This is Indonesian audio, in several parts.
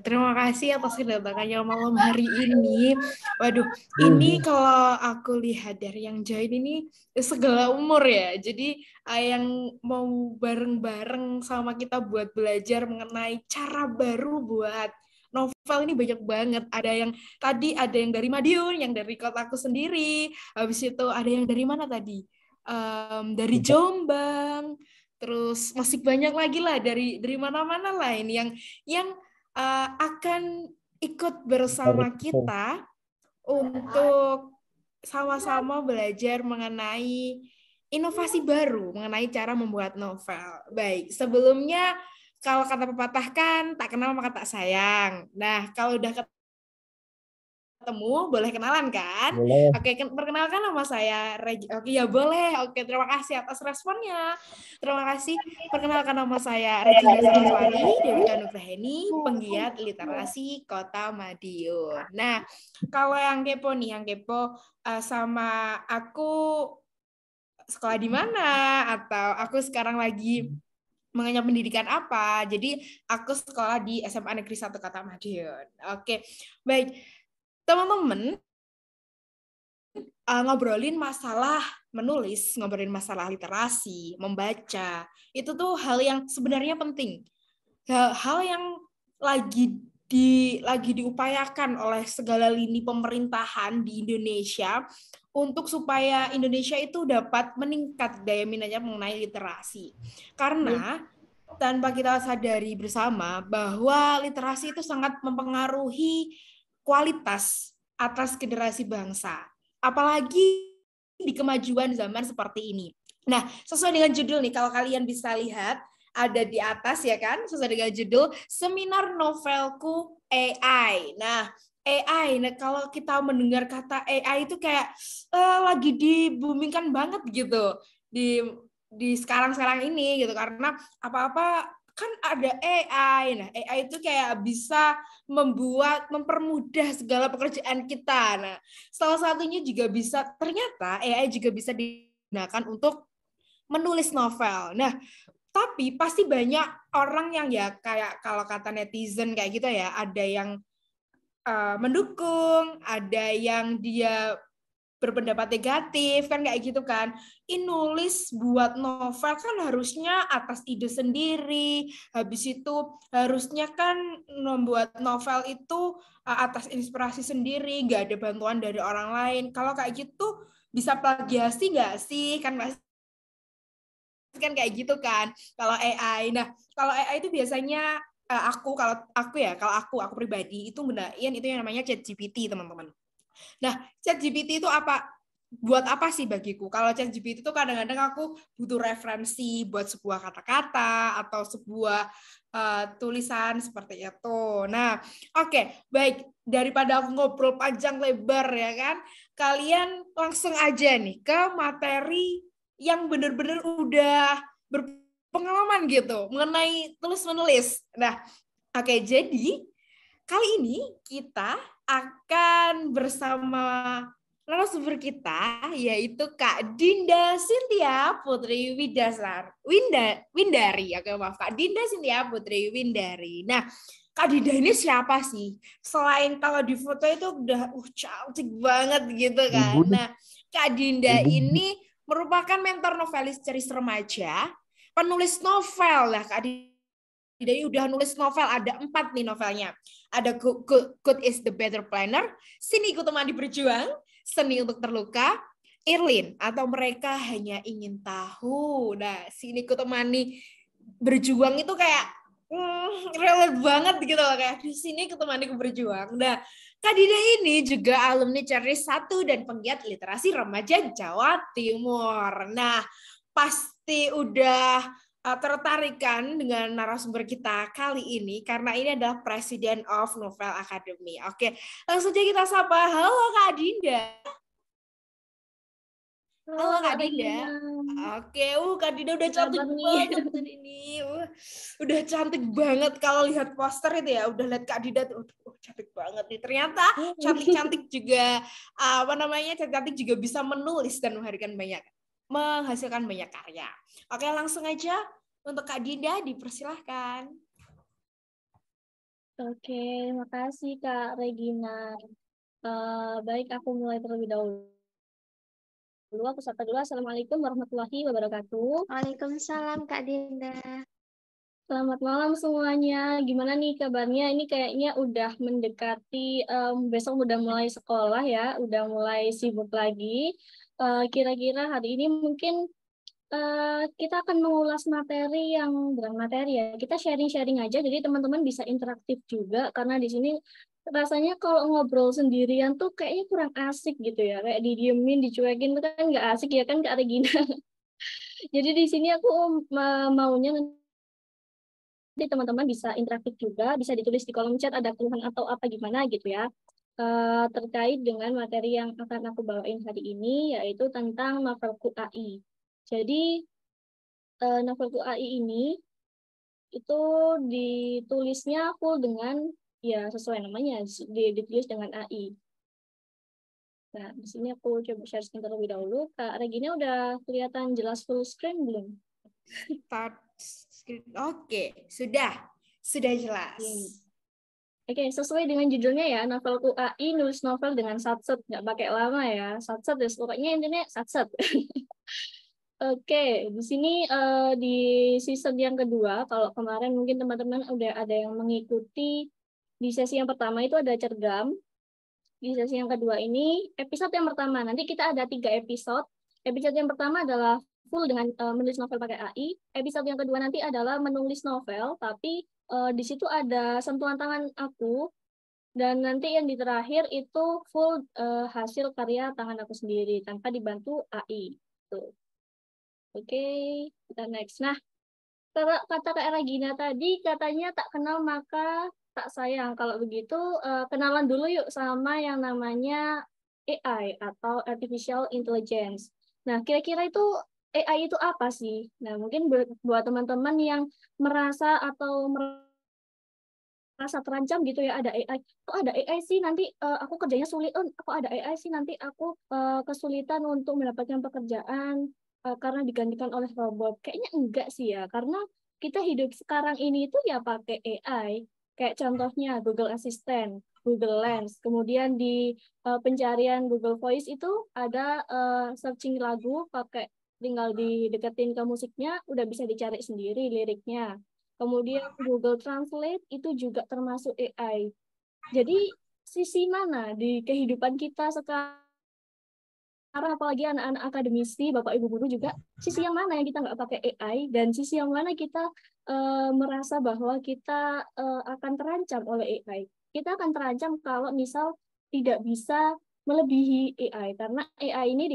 Terima kasih atas kedatangannya malam hari ini. Waduh, ini Hmm. kalau aku lihat dari yang join ini segala umur ya. Jadi yang mau bareng-bareng sama kita buat belajar mengenai cara baru buat novel ini banyak banget. Ada yang dari Madiun, yang dari kotaku sendiri. Habis itu ada yang dari mana tadi? Dari Jombang. Terus masih banyak lagi lah dari mana-mana lah ini yang akan ikut bersama kita untuk sama-sama belajar mengenai inovasi baru mengenai cara membuat novel. Baik, sebelumnya kalau kata pepatah kan tak kenal maka tak sayang. Nah, kalau udah ketemu, boleh kenalan kan? Boleh. Oke, perkenalkan nama saya Regi. Oke, ya boleh. Oke, terima kasih atas responnya. Terima kasih. Perkenalkan nama saya Regina Saraswati Dewi Kanugraheni, penggiat literasi Kota Madiun. Nah, kalau yang kepo nih, yang kepo sama aku sekolah di mana atau aku sekarang lagi mengenyam pendidikan apa. Jadi aku sekolah di SMA Negeri 1 Kota Madiun. Oke, baik. Teman-teman, ngobrolin masalah menulis, ngobrolin masalah literasi, membaca, itu tuh hal yang sebenarnya penting. Hal yang lagi lagi diupayakan oleh segala lini pemerintahan di Indonesia untuk supaya Indonesia itu dapat meningkat daya minatnya mengenai literasi. Karena tanpa kita sadari bersama bahwa literasi itu sangat mempengaruhi kualitas atas generasi bangsa. Apalagi di kemajuan zaman seperti ini. Nah, sesuai dengan judul nih, kalau kalian bisa lihat, ada di atas ya kan, sesuai dengan judul Seminar Novelku AI. Nah, AI, nah kalau kita mendengar kata AI itu kayak lagi dibumingkan banget gitu di sekarang-sekarang ini gitu, karena apa-apa kan ada AI. Nah, AI itu kayak bisa mempermudah segala pekerjaan kita. Nah, salah satunya juga bisa, ternyata AI juga bisa digunakan untuk menulis novel. Nah, tapi pasti banyak orang yang ya kayak kalau kata netizen kayak gitu ya, ada yang mendukung, ada yang dia berpendapat negatif kan kayak gitu kan. Nulis buat novel kan harusnya atas ide sendiri. Habis itu harusnya kan membuat novel itu atas inspirasi sendiri, nggak ada bantuan dari orang lain. Kalau kayak gitu bisa plagiasi nggak sih? Kan pasti kan kayak gitu kan kalau AI. Nah, kalau AI itu biasanya kalau aku pribadi itu gunain itu yang namanya ChatGPT, teman-teman. Nah, ChatGPT itu buat apa sih bagiku? Kalau ChatGPT itu kadang-kadang aku butuh referensi buat sebuah kata-kata atau sebuah tulisan seperti itu. Nah, oke, baik, daripada aku ngobrol panjang lebar ya kan, kalian langsung aja nih ke materi yang benar-benar udah berpengalaman gitu mengenai tulis menulis. Nah, oke, jadi kali ini kita akan bersama narasumber kita, yaitu Kak Dinda Cynthia Putri Windari. Oke, maaf, Kak Dinda Cynthia Putri Windari. Nah, Kak Dinda ini siapa sih? Selain kalau di foto itu udah cantik banget gitu kan. Ibu nih, Nah, Kak Dinda ibu. ini merupakan mentor novelis ceris remaja, penulis novel lah Kak Dinda. Jadi udah nulis novel, ada 4 nih novelnya. Ada Good is the Better Planner, Sini Ku Temani Berjuang, Seni Untuk Terluka, Irlin, atau Mereka Hanya Ingin Tahu. Nah, Sini Ku Temani Berjuang itu kayak relate banget gitu loh, kayak di sini ketemani ku berjuang. Nah, Kak Dida ini juga alumni Ceris 1 dan penggiat literasi remaja Jawa Timur. Nah, pasti udah tertarik kan dengan narasumber kita kali ini karena ini adalah President of Novel Academy. Oke, langsung aja kita sapa. Halo Kak Dinda. Halo Halo Kak Kak Dinda. Regina, Oke, Kak Dinda udah apa cantik kabar nih? banget hari ini. Udah cantik banget kalau lihat poster itu ya. Udah lihat Kak Dinda tuh, cantik banget nih. Ternyata cantik-cantik juga apa namanya? Cantik-cantik juga bisa menulis dan menghasilkan banyak karya. Oke, langsung aja untuk Kak Dinda dipersilahkan. Oke, terima kasih Kak Regina. Baik, aku mulai terlebih dahulu. Aku sapa dulu. Assalamualaikum warahmatullahi wabarakatuh. Waalaikumsalam Kak Dinda. Selamat malam semuanya. Gimana nih kabarnya? Ini kayaknya udah mendekati besok udah mulai sekolah ya, udah mulai sibuk lagi. Kira-kira hari ini mungkin kita akan mengulas materi yang bukan materi ya. Kita sharing-sharing aja, jadi teman-teman bisa interaktif juga karena di sini rasanya kalau ngobrol sendirian tuh kayaknya kurang asik gitu ya. Kayak didiemin, dicuekin tuh kan nggak asik ya kan Kak Regina. Jadi di sini aku maunya nanti teman-teman bisa interaktif juga, bisa ditulis di kolom chat ada keluhan atau apa gimana gitu ya. Terkait dengan materi yang akan aku bawain hari ini, yaitu tentang novelku AI. Jadi, novelku AI ini itu ditulisnya full dengan, ya sesuai namanya, ditulis dengan AI. Nah, di sini aku coba share screen terlebih dahulu. Kak Regina udah kelihatan jelas full screen belum? Start screen. Oke, sudah jelas. Oke, sesuai dengan judulnya ya, novelku AI nulis novel dengan satset, nggak pakai lama ya, satset, pokoknya intinya satset. Oke, di sini di season yang kedua, kalau kemarin mungkin teman-teman udah ada yang mengikuti di sesi yang pertama itu ada cergam, di sesi yang kedua ini episode yang pertama, nanti kita ada 3 episode. Episode yang pertama adalah full dengan menulis novel pakai AI. Episode yang kedua nanti adalah menulis novel, tapi di situ ada sentuhan tangan aku. Dan nanti yang di terakhir itu full hasil karya tangan aku sendiri tanpa dibantu AI. Tuh. Oke, kita next. Nah, kata Kak Regina tadi katanya tak kenal maka tak sayang. Kalau begitu kenalan dulu yuk sama yang namanya AI atau Artificial Intelligence. Nah, kira-kira itu AI itu apa sih? Nah, mungkin buat teman-teman yang merasa atau merasa terancam gitu ya, ada AI. Kok ada AI sih nanti aku kerjanya sulit. Oh, kok ada AI sih nanti aku kesulitan untuk mendapatkan pekerjaan karena digantikan oleh robot. Kayaknya enggak sih ya, karena kita hidup sekarang ini itu ya pakai AI. Kayak contohnya Google Assistant, Google Lens. Kemudian di pencarian Google Voice itu ada searching lagu pakai tinggal dideketin ke musiknya, udah bisa dicari sendiri liriknya. Kemudian Google Translate itu juga termasuk AI. Jadi sisi mana di kehidupan kita sekarang, apalagi anak-anak akademisi, Bapak Ibu guru juga, sisi yang mana yang kita nggak pakai AI, dan sisi yang mana kita merasa bahwa kita akan terancam oleh AI. Kita akan terancam kalau misal tidak bisa melebihi AI, karena AI ini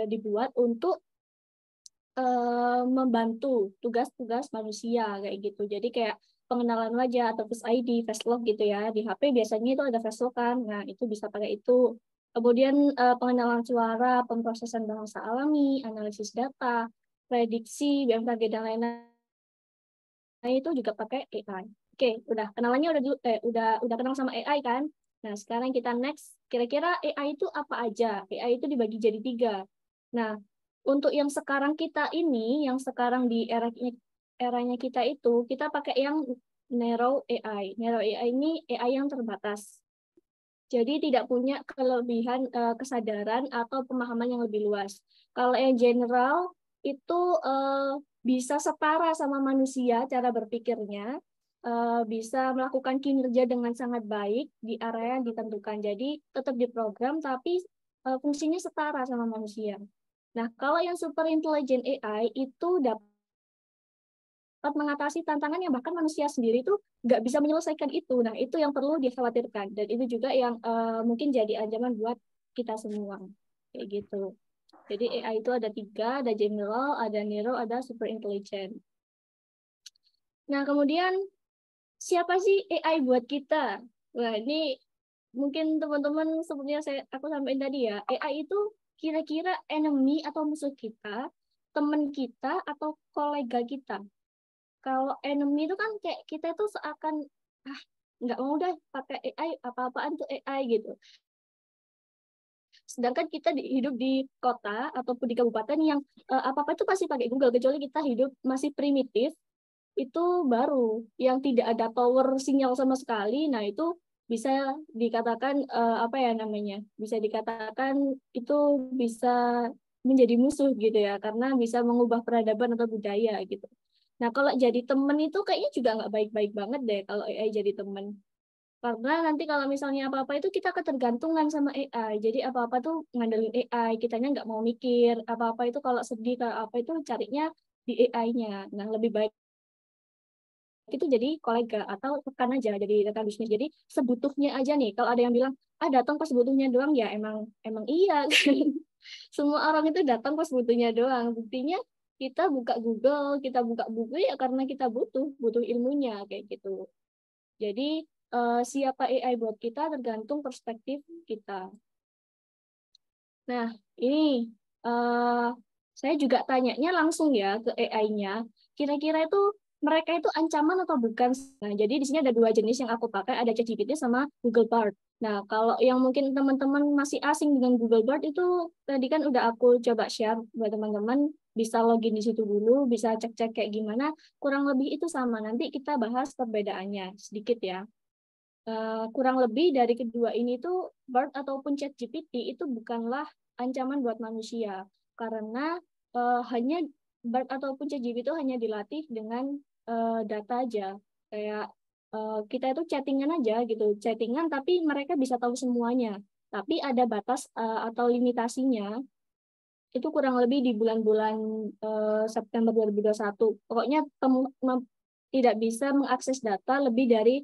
dibuat untuk membantu tugas-tugas manusia kayak gitu. Jadi kayak pengenalan wajah atau Face ID, face lock gitu ya. Di HP biasanya itu ada face lock kan. Nah, itu bisa pakai itu. Kemudian pengenalan suara, pemrosesan bahasa alami, analisis data, prediksi, BMKG dan lain-lain itu juga pakai AI. Oke, udah kenalannya udah kenal sama AI kan? Nah, sekarang kita next. Kira-kira AI itu apa aja? AI itu dibagi jadi 3. Nah, untuk yang sekarang kita ini, yang sekarang di eranya kita itu, kita pakai yang narrow AI. Narrow AI ini AI yang terbatas. Jadi tidak punya kelebihan kesadaran atau pemahaman yang lebih luas. Kalau yang general itu bisa setara sama manusia cara berpikirnya, bisa melakukan kinerja dengan sangat baik di area yang ditentukan. Jadi tetap diprogram tapi fungsinya setara sama manusia. Nah, kalau yang super intelligent AI itu dapat mengatasi tantangan yang bahkan manusia sendiri itu nggak bisa menyelesaikan itu. Nah, itu yang perlu dikhawatirkan. Dan itu juga yang mungkin jadi ancaman buat kita semua. Kayak gitu. Jadi AI itu ada 3, ada general, ada narrow, ada super intelligent. Nah, kemudian siapa sih AI buat kita? Wah, ini mungkin teman-teman sepertinya aku sampaikan tadi ya, AI itu kira-kira enemy atau musuh kita, teman kita, atau kolega kita. Kalau enemy itu kan kayak kita tuh seakan nggak mau deh pakai AI, apa-apaan tuh AI gitu. Sedangkan kita hidup di kota ataupun di kabupaten yang apa-apa itu pasti pakai Google, kecuali kita hidup masih primitif itu baru, yang tidak ada tower sinyal sama sekali. Nah, itu bisa dikatakan apa ya namanya? Bisa dikatakan itu bisa menjadi musuh gitu ya, karena bisa mengubah peradaban atau budaya gitu. Nah, kalau jadi temen itu kayaknya juga nggak baik-baik banget deh kalau AI jadi temen. Karena nanti kalau misalnya apa-apa itu kita ketergantungan sama AI. Jadi apa-apa tuh ngandelin AI, kitanya nggak mau mikir. Apa-apa itu kalau sedih, kalau apa itu carinya di AI-nya. Nah, lebih baik itu jadi kolega atau rekan aja, jadi rekan bisnis. Jadi sebutuhnya aja nih. Kalau ada yang bilang, ah datang pas butuhnya doang, ya emang emang iya kan. Semua orang itu datang pas butuhnya doang. Buktinya kita buka Google, kita buka buku ya karena kita butuh ilmunya kayak gitu. Jadi siapa AI buat kita tergantung perspektif kita. Nah, ini saya juga tanyanya langsung ya ke AI-nya. Kira-kira itu mereka itu ancaman atau bukan? Nah, jadi di sini ada dua jenis yang aku pakai, ada ChatGPT sama Google Bard. Nah, kalau yang mungkin teman-teman masih asing dengan Google Bard itu tadi kan udah aku coba share buat teman-teman, bisa login di situ dulu, bisa cek-cek kayak gimana. Kurang lebih itu sama. Nanti kita bahas perbedaannya sedikit ya. Kurang lebih dari kedua ini tuh Bard ataupun ChatGPT itu bukanlah ancaman buat manusia karena hanya Bard ataupun ChatGPT itu hanya dilatih dengan data aja, kayak kita itu chattingan aja gitu, chattingan tapi mereka bisa tahu semuanya, tapi ada batas atau limitasinya, itu kurang lebih di bulan-bulan September 2021 pokoknya tidak bisa mengakses data lebih dari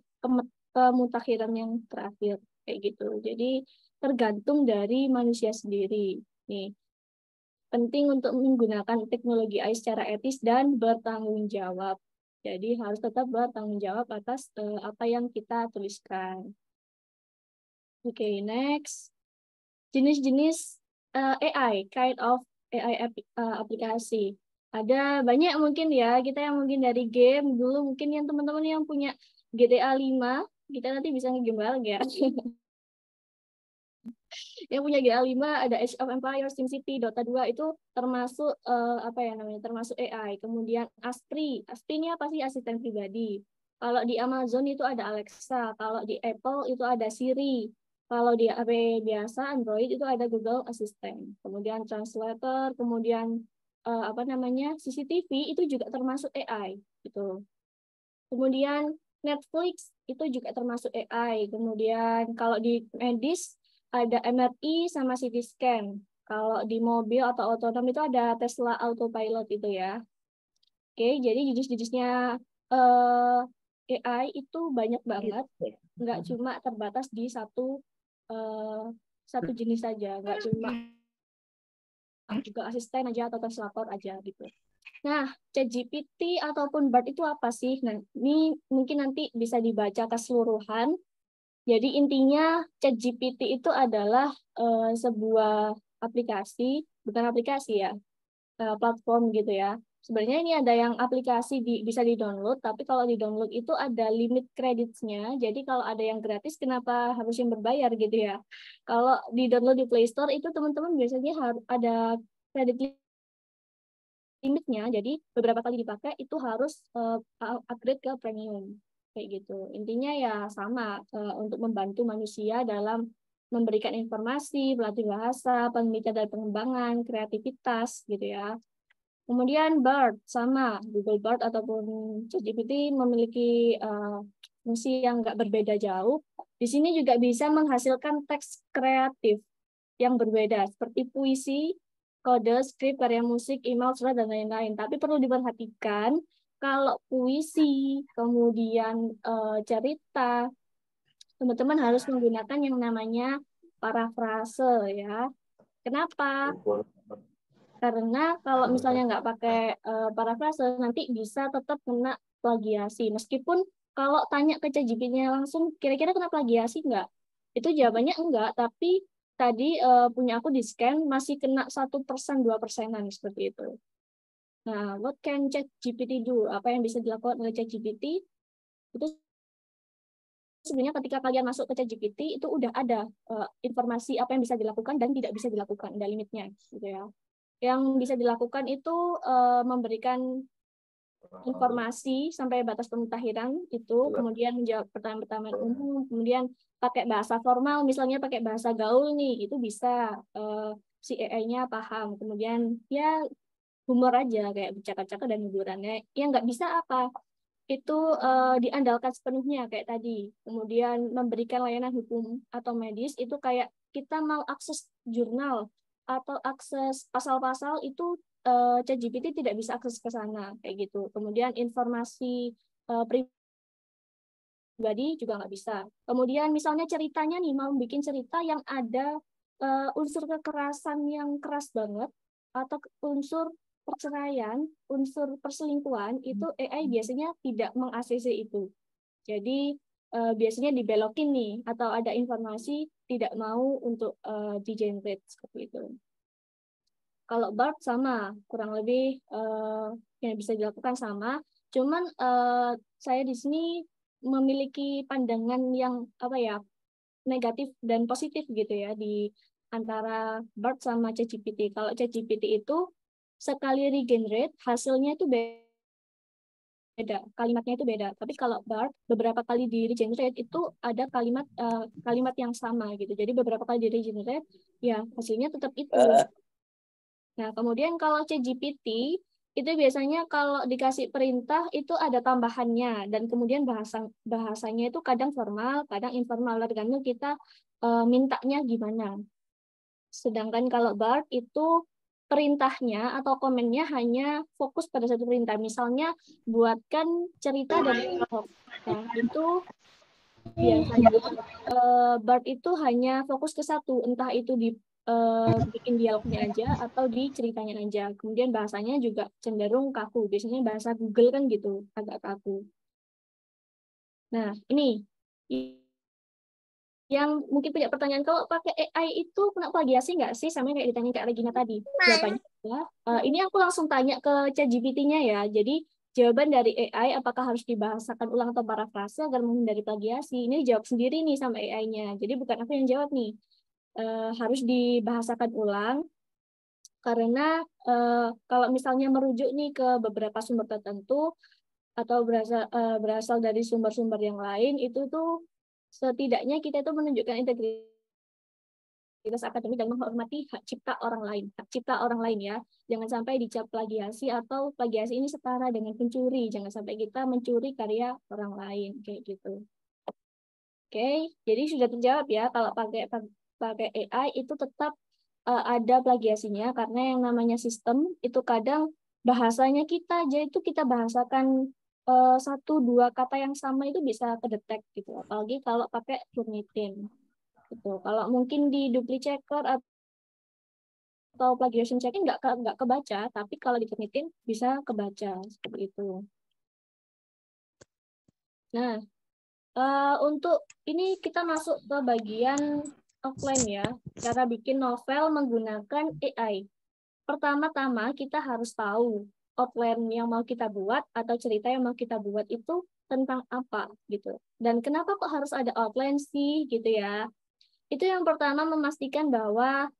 pemutakhiran yang terakhir kayak gitu. Jadi tergantung dari manusia sendiri. Nih, penting untuk menggunakan teknologi AI secara etis dan bertanggung jawab. Jadi harus tetap bertanggung jawab atas apa yang kita tuliskan. Oke, next. Jenis-jenis AI, kind of AI aplikasi. Ada banyak mungkin ya, kita yang mungkin dari game dulu, mungkin yang teman-teman yang punya GTA 5, kita nanti bisa ngegame ya. Yang punya GTA 5 ada Age of Empires, SimCity, Dota 2 itu termasuk apa ya namanya? Termasuk AI. Kemudian Astri. Astri ini apa sih? Asisten pribadi. Kalau di Amazon itu ada Alexa, kalau di Apple itu ada Siri. Kalau di HP biasa Android itu ada Google Assistant. Kemudian translator, kemudian apa namanya? CCTV itu juga termasuk AI gitu. Kemudian Netflix itu juga termasuk AI. Kemudian kalau di medis ada MRI sama CT scan. Kalau di mobil atau otonom itu ada Tesla Autopilot itu ya. Oke, jadi jenis-jenisnya AI itu banyak banget. Nggak cuma terbatas di satu jenis saja. Nggak cuma juga asisten aja atau translator aja gitu. Nah, ChatGPT ataupun Bard itu apa sih? Nah, ini mungkin nanti bisa dibaca keseluruhan. Jadi intinya ChatGPT itu adalah sebuah aplikasi, bukan aplikasi ya, platform gitu ya. Sebenarnya ini ada yang aplikasi bisa di-download, tapi kalau di-download itu ada limit kreditnya. Jadi kalau ada yang gratis, kenapa harus yang berbayar gitu ya? Kalau di-download di Play Store itu teman-teman biasanya harus ada kredit limitnya, jadi beberapa kali dipakai itu harus upgrade ke premium kayak gitu. Intinya ya sama, untuk membantu manusia dalam memberikan informasi, pelatih bahasa, penelitian dan pengembangan, kreativitas gitu ya. Kemudian Bard sama Google Bard ataupun ChatGPT memiliki fungsi yang nggak berbeda jauh. Di sini juga bisa menghasilkan teks kreatif yang berbeda seperti puisi, kode, skrip, karya musik, email, surat, dan lain-lain. Tapi perlu diperhatikan kalau puisi, kemudian cerita, teman-teman harus menggunakan yang namanya parafrase ya. Kenapa? Karena kalau misalnya nggak pakai parafrase, nanti bisa tetap kena plagiasi. Meskipun kalau tanya ke ChatGPT-nya langsung, kira-kira kena plagiasi nggak? Itu jawabannya enggak, tapi tadi punya aku di scan masih kena 1%, 2%-an seperti itu. Nah, what can ChatGPT do? Apa yang bisa dilakukan oleh ChatGPT? Itu sebenarnya ketika kalian masuk ke ChatGPT itu udah ada informasi apa yang bisa dilakukan dan tidak bisa dilakukan, ada limitnya gitu ya. Yang bisa dilakukan itu memberikan informasi sampai batas pemutahiran itu, kemudian menjawab pertanyaan-pertanyaan umum, kemudian pakai bahasa formal, misalnya pakai bahasa gaul nih, itu bisa si AI-nya paham. Kemudian ya humor aja kayak bercakap-cakap dan hiburannya. Yang nggak bisa apa? Itu diandalkan sepenuhnya kayak tadi. Kemudian memberikan layanan hukum atau medis itu kayak kita mau akses jurnal atau akses pasal-pasal itu ChatGPT tidak bisa akses ke sana kayak gitu. Kemudian informasi pribadi juga nggak bisa. Kemudian misalnya ceritanya nih mau bikin cerita yang ada unsur kekerasan yang keras banget atau unsur perceraian, unsur perselingkuhan itu AI biasanya tidak meng-ACC itu. Jadi biasanya dibelokin nih atau ada informasi tidak mau untuk di-generate seperti itu. Kalau BART sama, kurang lebih yang bisa dilakukan sama. Cuman saya di sini memiliki pandangan yang apa ya negatif dan positif gitu ya di antara BART sama ChatGPT. Kalau ChatGPT itu sekali regenerate hasilnya itu beda, kalimatnya itu beda. Tapi kalau BART beberapa kali di regenerate itu ada kalimat yang sama gitu. Jadi beberapa kali di regenerate ya hasilnya tetap itu. Nah, kemudian kalau ChatGPT itu biasanya kalau dikasih perintah itu ada tambahannya dan kemudian bahasanya itu kadang formal, kadang informal tergantung kita mintanya gimana. Sedangkan kalau BART itu perintahnya atau komennya hanya fokus pada satu perintah. Misalnya buatkan cerita dari Ahok. Nah, itu biasanya BART itu hanya fokus ke satu, entah itu di bikin dialognya aja atau di ceritanya aja. Kemudian bahasanya juga cenderung kaku. Biasanya bahasa Google kan gitu, agak kaku. Nah, ini yang mungkin punya pertanyaan, kalau pakai AI itu kena plagiasi nggak sih? Sama kayak ditanya Kak Regina tadi. Jawabannya ya, ini aku langsung tanya ke ChatGPT-nya ya. Jadi jawaban dari AI apakah harus dibahasakan ulang atau parafrase agar menghindari plagiasi? Ini dijawab sendiri nih sama AI-nya. Jadi bukan aku yang jawab nih. Harus dibahasakan ulang karena kalau misalnya merujuk nih ke beberapa sumber tertentu atau berasal dari sumber-sumber yang lain, itu tuh setidaknya kita itu menunjukkan integritas akademik dan menghormati hak cipta orang lain. Hak cipta orang lain ya. Jangan sampai dicap plagiasi atau plagiasi ini setara dengan pencuri. Jangan sampai kita mencuri karya orang lain kayak gitu. Oke, jadi sudah terjawab ya kalau pakai AI itu tetap ada plagiasinya karena yang namanya sistem itu kadang bahasanya kita aja itu kita bahasakan satu dua kata yang sama itu bisa kedetek gitu, apalagi kalau pakai Turnitin gitu. Kalau mungkin di duplicate atau plagiation checking nggak kebaca, tapi kalau di Turnitin bisa kebaca seperti itu. Nah, untuk ini kita masuk ke bagian offline ya, cara bikin novel menggunakan AI. Pertama-tama kita harus tahu outline yang mau kita buat atau cerita yang mau kita buat itu tentang apa gitu. Dan kenapa kok harus ada outline sih gitu ya. Itu yang pertama memastikan bahwa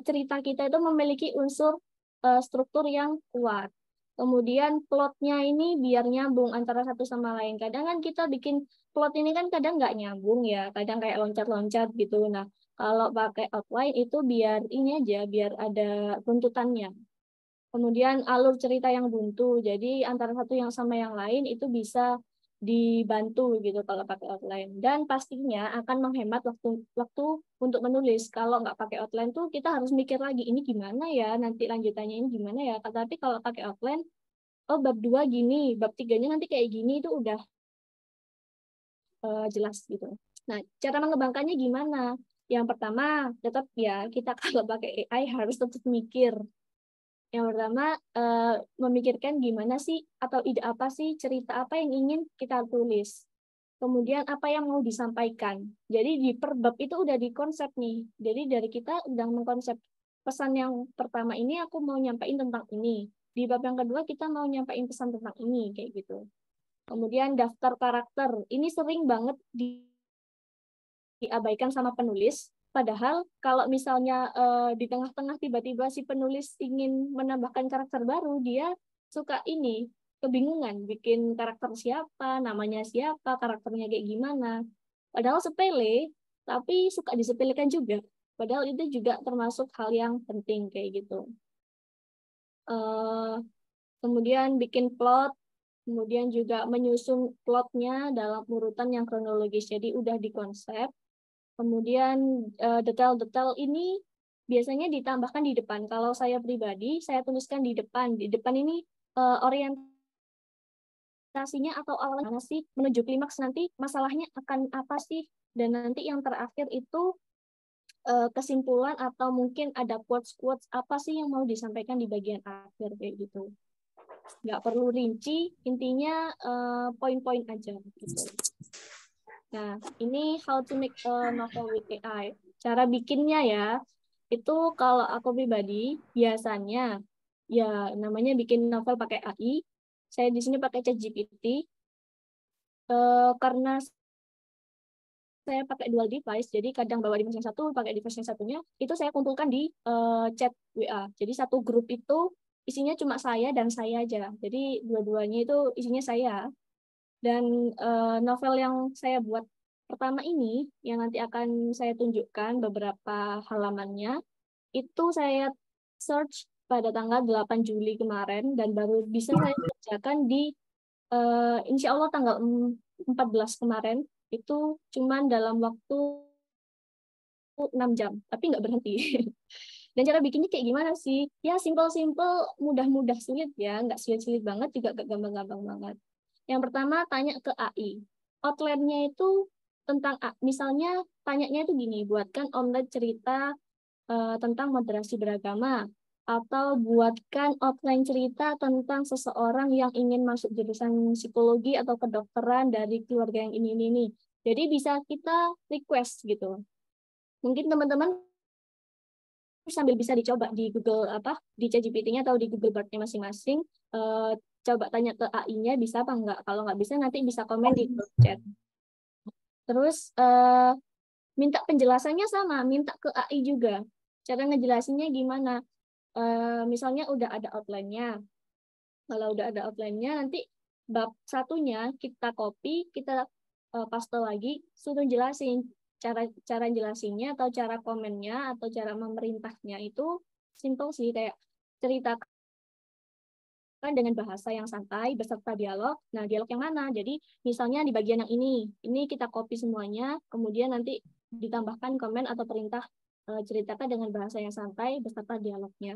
cerita kita itu memiliki unsur struktur yang kuat. Kemudian plotnya ini biar nyambung antara satu sama lain. Kadang kan kita bikin plot ini kan kadang nggak nyambung ya, kadang kayak loncat-loncat gitu. Nah, kalau pakai outline itu biar ini aja, biar ada runtutannya. Kemudian alur cerita yang buntu, jadi antara satu yang sama yang lain itu bisa dibantu gitu kalau pakai outline. Dan pastinya akan menghemat waktu untuk menulis. Kalau nggak pakai outline tuh kita harus mikir lagi, ini gimana ya, nanti lanjutannya ini gimana ya. Tapi kalau pakai outline, oh bab 2 gini, bab 3-nya nanti kayak gini, itu udah jelas gitu. Nah, cara mengembangkannya gimana? Yang pertama, tetap ya kita kalau pakai AI harus tetap mikir. Yang pertama, memikirkan gimana sih atau ide apa sih, cerita apa yang ingin kita tulis. Kemudian apa yang mau disampaikan. Jadi di per bab itu udah dikonsep nih. Jadi dari kita udah mengkonsep pesan yang pertama ini aku mau nyampain tentang ini. Di bab yang kedua kita mau nyampain pesan tentang ini kayak gitu. Kemudian daftar karakter. Ini sering banget diabaikan sama penulis. Padahal kalau misalnya di tengah-tengah tiba-tiba si penulis ingin menambahkan karakter baru, dia suka ini kebingungan bikin karakter siapa, namanya siapa, karakternya kayak gimana. Padahal sepele, tapi suka disepelekan juga. Padahal itu juga termasuk hal yang penting kayak gitu. Kemudian bikin plot, kemudian juga menyusun plotnya dalam urutan yang kronologis. Jadi udah dikonsep. Kemudian detail-detail ini biasanya ditambahkan di depan. Kalau saya pribadi, saya tuliskan di depan. Di depan ini orientasinya atau awalnya sih menuju klimaks nanti masalahnya akan apa sih? Dan nanti yang terakhir itu kesimpulan atau mungkin ada quotes-quotes apa sih yang mau disampaikan di bagian akhir kayak gitu. Nggak perlu rinci, intinya poin-poin aja gitu. Nah, ini how to make a novel with AI. Cara bikinnya ya, itu kalau aku pribadi biasanya ya namanya bikin novel pakai AI. Saya di sini pakai ChatGPT karena saya pakai dual device, jadi kadang bawa device yang satu, pakai device yang satunya, itu saya kumpulkan di chat WA. Jadi satu grup itu isinya cuma saya dan saya aja. Jadi dua-duanya itu isinya saya. Dan novel yang saya buat pertama ini, yang nanti akan saya tunjukkan beberapa halamannya, itu saya search pada tanggal 8 Juli kemarin, dan baru bisa saya kerjakan di insya Allah tanggal 14 kemarin, itu cuman dalam waktu 6 jam, tapi nggak berhenti. Dan cara bikinnya kayak gimana sih? Ya simple-simple, mudah-mudah sulit ya, nggak sulit-sulit banget, juga nggak gampang-gampang banget. Yang pertama, tanya ke AI. Outline-nya itu tentang, misalnya tanyanya itu gini, buatkan outline cerita tentang moderasi beragama, atau buatkan outline cerita tentang seseorang yang ingin masuk jurusan psikologi atau kedokteran dari keluarga yang ini. Jadi bisa kita request gitu. Mungkin teman-teman sambil bisa dicoba di Google di ChatGPT-nya atau di Google Bard-nya masing-masing, coba tanya ke AI-nya bisa apa enggak. Kalau nggak bisa nanti bisa komen di grup chat. Terus minta penjelasannya sama, minta ke AI juga. Cara ngejelasinnya gimana? Misalnya udah ada outline-nya. Kalau udah ada outline-nya, nanti bab satunya kita copy, kita paste lagi, suruh jelasin. Cara jelasinnya atau cara komennya atau cara memerintahnya itu simple sih, kayak ceritakan dengan bahasa yang santai beserta dialog. Nah, dialog yang mana? Jadi misalnya di bagian yang ini kita copy semuanya, kemudian nanti ditambahkan komen atau perintah ceritakan dengan bahasa yang santai beserta dialognya.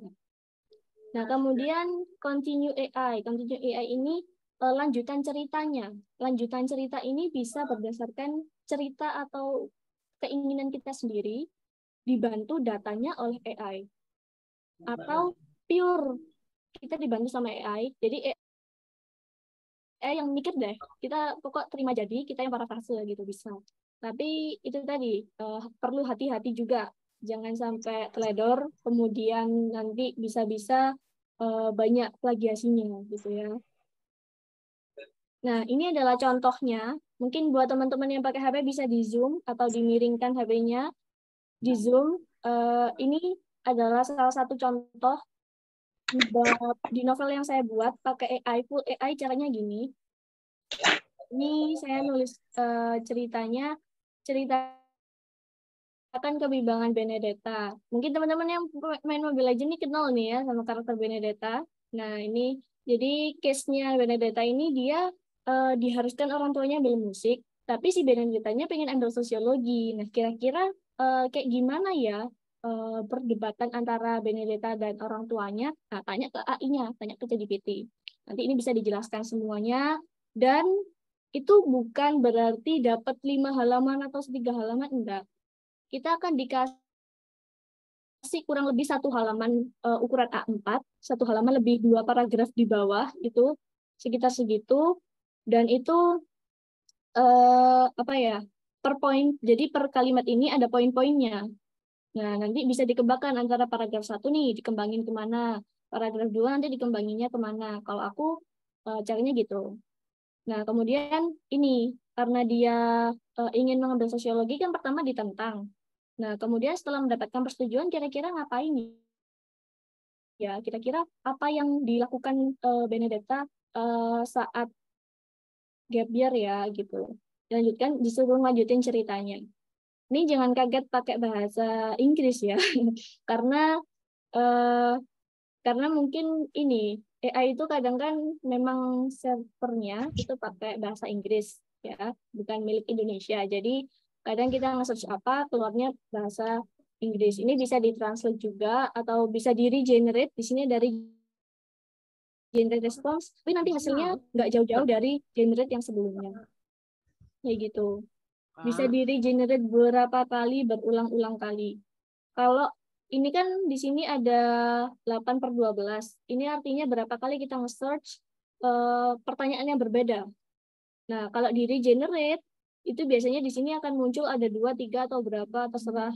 Nah, kemudian continue AI. Continue AI ini lanjutan ceritanya. Lanjutan cerita ini bisa berdasarkan cerita atau keinginan kita sendiri, dibantu datanya oleh AI. Atau pure kita dibantu sama AI. Jadi AI yang mikir deh. Kita pokok terima jadi, kita yang parafrase gitu bisa. Tapi itu tadi perlu hati-hati juga. Jangan sampai teledor, kemudian nanti bisa-bisa banyak plagiasinya gitu ya. Nah, ini adalah contohnya. Mungkin buat teman-teman yang pakai HP bisa di zoom atau dimiringkan HP-nya. Di zoom, ini adalah salah satu contoh di novel yang saya buat pakai AI, full AI. Caranya gini. Ini saya nulis cerita akan kebimbangan Benedetta. Mungkin teman-teman yang main Mobile Legends ini kenal nih ya sama karakter Benedetta. Nah, ini jadi case-nya Benedetta ini dia diharuskan orang tuanya ambil musik, tapi si Benedettanya pengen ambil sosiologi. Nah, kira-kira kayak gimana ya perdebatan antara Benedetta dan orang tuanya? Nah, tanya ke AI-nya, tanya ke ChatGPT. Nanti ini bisa dijelaskan semuanya, dan itu bukan berarti dapat 5 halaman atau 3 halaman, enggak. Kita akan dikasih kurang lebih 1 halaman ukuran A4, 1 halaman lebih 2 paragraf di bawah, itu sekitar segitu, dan itu per poin, jadi per kalimat ini ada poin-poinnya. Nah, nanti bisa dikembangkan antara paragraf 1 nih, dikembangin kemana, paragraf 2 nanti dikembanginnya kemana. Kalau aku caranya gitu. Nah, kemudian ini, karena dia ingin mengambil sosiologi, kan pertama ditentang. Nah, kemudian setelah mendapatkan persetujuan, kira-kira ngapain ya? Kira-kira apa yang dilakukan Benedetta saat gap year ya gitu. Lanjutkan, disuruh lanjutin ceritanya. Ini jangan kaget pakai bahasa Inggris ya, karena eh, karena mungkin ini AI itu kadang kan memang servernya itu pakai bahasa Inggris ya, bukan milik Indonesia. Jadi kadang kita nge-search apa keluarnya bahasa Inggris. Ini bisa ditranslate juga atau bisa di regenerate. Di sini dari generate response, tapi nanti hasilnya nggak jauh-jauh dari generate yang sebelumnya. Kayak gitu. Bisa di regenerate berapa kali, berulang-ulang kali. Kalau ini kan di sini ada 8/12. Ini artinya berapa kali kita nge-search pertanyaan yang berbeda. Nah, kalau di regenerate, itu biasanya di sini akan muncul ada 2, 3, atau berapa, terserah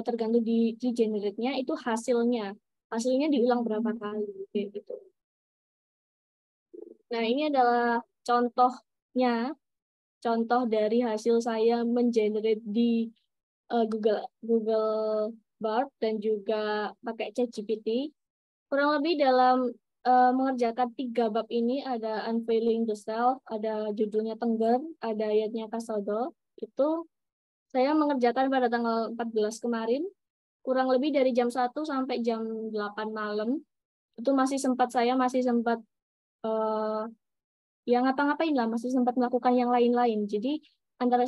tergantung di regenerate-nya, itu hasilnya. Hasilnya diulang berapa kali, gitu. Nah, ini adalah contoh dari hasil saya mengenerate di Google Bard dan juga pakai ChatGPT. Kurang lebih dalam mengerjakan 3 bab ini ada Unveiling the Self, ada judulnya Tengger, ada ayatnya Kasodo. Itu saya mengerjakan pada tanggal 14 kemarin, kurang lebih dari jam 1 sampai jam 8 malam. Itu saya masih sempat ya ngapa-ngapain lah, masih sempat melakukan yang lain-lain. Jadi antara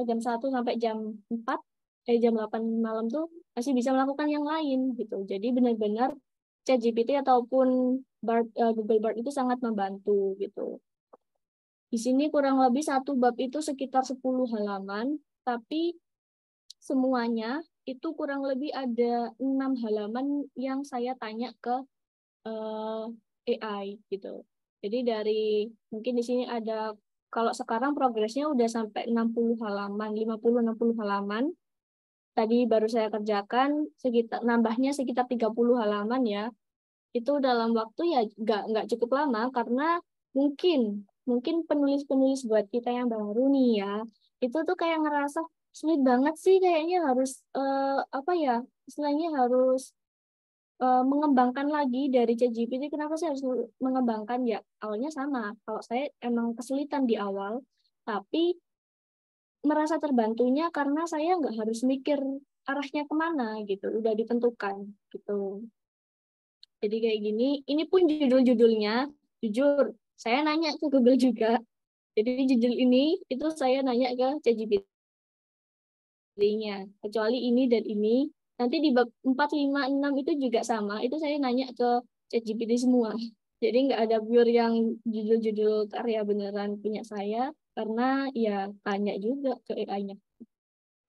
jam 1 sampai jam 8 malam tuh masih bisa melakukan yang lain gitu. Jadi benar-benar ChatGPT ataupun Google Bard itu sangat membantu gitu. Di sini kurang lebih satu bab itu sekitar 10 halaman, tapi semuanya itu kurang lebih ada 6 halaman yang saya tanya ke AI gitu. Jadi mungkin di sini ada, kalau sekarang progresnya udah sampai 60 halaman, 50-60 halaman. Tadi baru saya kerjakan nambahnya sekitar 30 halaman ya. Itu dalam waktu ya nggak cukup lama, karena mungkin penulis-penulis buat kita yang baru nih ya, itu tuh kayak ngerasa sulit banget sih, kayaknya harus apa ya, istilahnya harus mengembangkan lagi dari ChatGPT. Kenapa sih harus mengembangkan? Ya awalnya sama, kalau saya emang kesulitan di awal, tapi merasa terbantunya karena saya nggak harus mikir arahnya kemana gitu, udah ditentukan gitu. Jadi kayak gini, ini pun judul-judulnya, jujur saya nanya ke Google juga. Jadi judul ini itu saya nanya ke ChatGPT-nya, kecuali ini dan ini. Nanti di bab 4, 5, 6 itu juga sama, itu saya nanya ke ChatGPT semua. Jadi nggak ada pure yang judul-judul karya beneran punya saya, karena ya tanya juga ke AI-nya.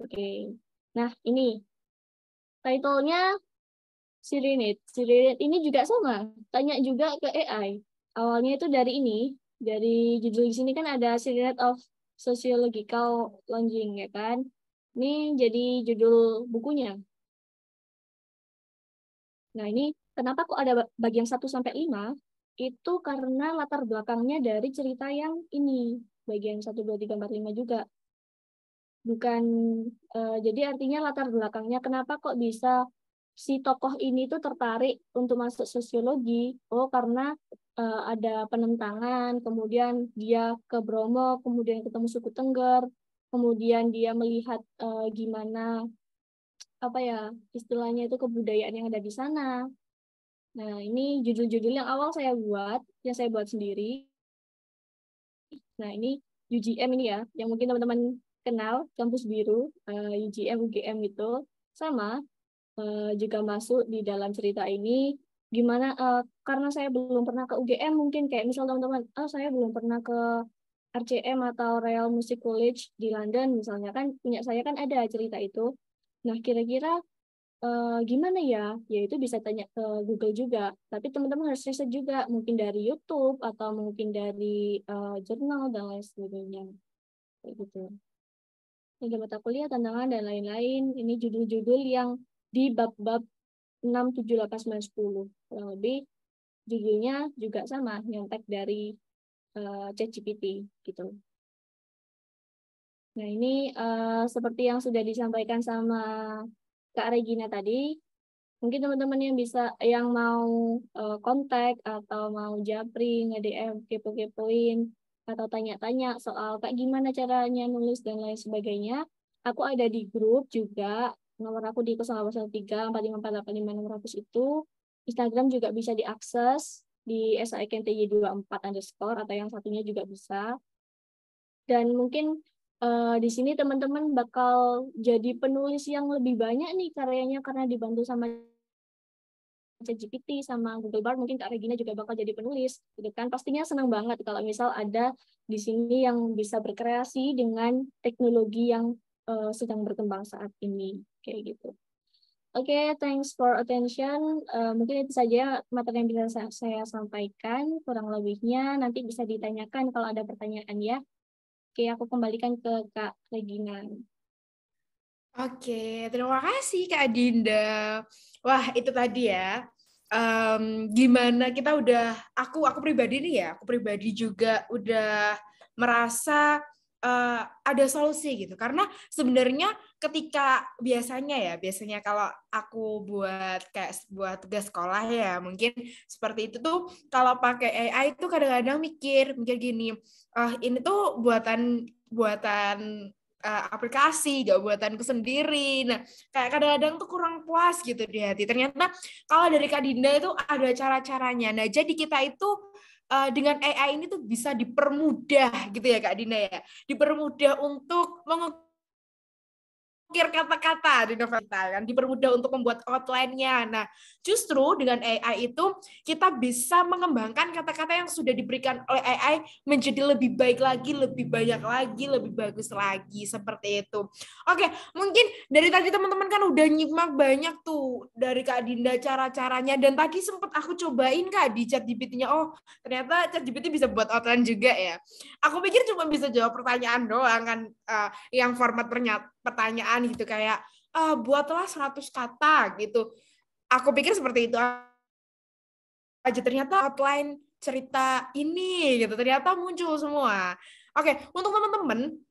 Oke. Nah, ini title-nya Sirinate. Sirinate ini juga sama, tanya juga ke AI. Awalnya itu dari judul di sini kan ada Sirinate of Sociological Longing ya kan. Ini jadi judul bukunya. Nah, ini kenapa kok ada bagian 1-5? Itu karena latar belakangnya dari cerita yang ini, bagian 1, 2, 3, 4, 5 juga. Bukan, jadi artinya latar belakangnya kenapa kok bisa si tokoh ini tuh tertarik untuk masuk sosiologi. Oh, karena ada penentangan, kemudian dia ke Bromo, kemudian ketemu suku Tengger, kemudian dia melihat gimana apa ya istilahnya itu kebudayaan yang ada di sana. Nah, ini judul-judul yang awal saya buat, yang saya buat sendiri. Nah, ini UGM ini ya, yang mungkin teman-teman kenal, kampus biru, UGM, UGM itu sama, juga masuk di dalam cerita ini. Gimana, karena saya belum pernah ke UGM, mungkin kayak misal teman-teman, saya belum pernah ke RCM atau Royal Music College di London, misalnya kan, punya saya kan ada cerita itu. Nah, kira-kira gimana ya? Ya itu bisa tanya ke Google juga. Tapi teman-teman harus riset juga, mungkin dari YouTube atau mungkin dari jurnal dan lain sebagainya. Kayak gitu. Ada mata kuliah, tantangan, dan lain-lain. Ini judul-judul yang di bab-bab 6, 7, 8, 9, 10. Kurang lebih judulnya juga sama, nyontek dari ChatGPT gitu. Nah, ini seperti yang sudah disampaikan sama Kak Regina tadi, Mungkin teman-teman yang mau kontak atau mau japri, nge-DM, kepo-kepoin, atau tanya-tanya soal kayak gimana caranya nulis dan lain sebagainya. Aku ada di grup juga, nomor aku di 0813 45485 itu. Instagram juga bisa diakses di SIKNTY24_ atau yang satunya juga bisa. Dan mungkin di sini teman-teman bakal jadi penulis yang lebih banyak nih karyanya karena dibantu sama ChatGPT sama Google Bard. Mungkin Kak Regina juga bakal jadi penulis gitu kan. Pastinya senang banget kalau misal ada di sini yang bisa berkreasi dengan teknologi yang sedang berkembang saat ini kayak gitu. Oke, thanks for attention. Mungkin itu saja materi yang bisa saya sampaikan. Kurang lebihnya nanti bisa ditanyakan kalau ada pertanyaan ya. Oke, aku kembalikan ke Kak Regina. Oke, terima kasih Kak Dinda. Wah, itu tadi ya. Gimana kita aku pribadi nih ya, aku pribadi juga udah merasa ada solusi gitu. Karena sebenarnya ketika biasanya kalau aku buat tugas sekolah ya, mungkin seperti itu tuh kalau pakai AI itu kadang-kadang mikir gini, ini tuh buatan aplikasi, gak buatanku sendiri. Nah, kayak kadang-kadang tuh kurang puas gitu di hati. Ternyata kalau dari Kak Dinda itu ada cara-caranya. Nah, jadi kita itu dengan AI ini tuh bisa dipermudah gitu ya Kak Dinda ya. Dipermudah untuk mengukir kata-kata di novel kita kan, dipermudah untuk membuat outline-nya. Nah, justru dengan AI itu kita bisa mengembangkan kata-kata yang sudah diberikan oleh AI menjadi lebih baik lagi, lebih banyak lagi, lebih bagus lagi seperti itu. Oke, mungkin dari tadi teman-teman kan udah nyimak banyak tuh dari Kak Dinda cara-caranya, dan tadi sempat aku cobain Kak di ChatGPT-nya. Oh, ternyata ChatGPT bisa buat outline juga ya. Aku pikir cuma bisa jawab pertanyaan doang kan, yang format pertanyaan gitu kayak buatlah 100 kata gitu. Aku pikir seperti itu aja, ternyata outline cerita ini gitu ternyata muncul semua. Oke, untuk teman-teman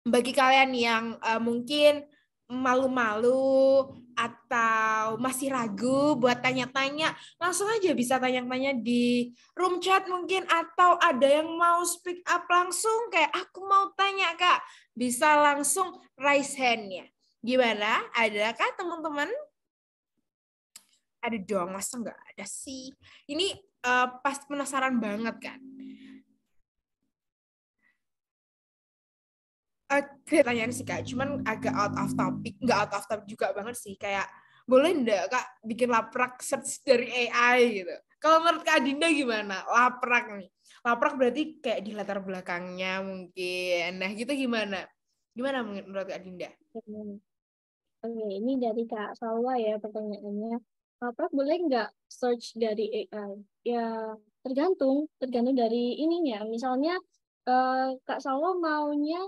bagi kalian yang mungkin malu-malu atau masih ragu buat tanya-tanya, langsung aja bisa tanya-tanya di room chat mungkin, atau ada yang mau speak up langsung kayak aku mau tanya Kak, bisa langsung raise hand-nya. Gimana? Adakah teman-teman? Ada dong, masa nggak ada sih? Ini pasti penasaran banget kan? Pertanyaan sih Kak, cuman agak out of topic, nggak out of topic juga banget sih, kayak boleh nggak Kak bikin laprak search dari AI gitu? Kalau menurut Kak Dinda gimana? Laprak nih, laprak berarti kayak di latar belakangnya mungkin, nah gitu gimana? Gimana menurut Kak Dinda? Oke, ini dari Kak Salwa ya pertanyaannya. Prof, boleh nggak search dari AI? Ya, tergantung dari ininya. Misalnya, Kak Salwa maunya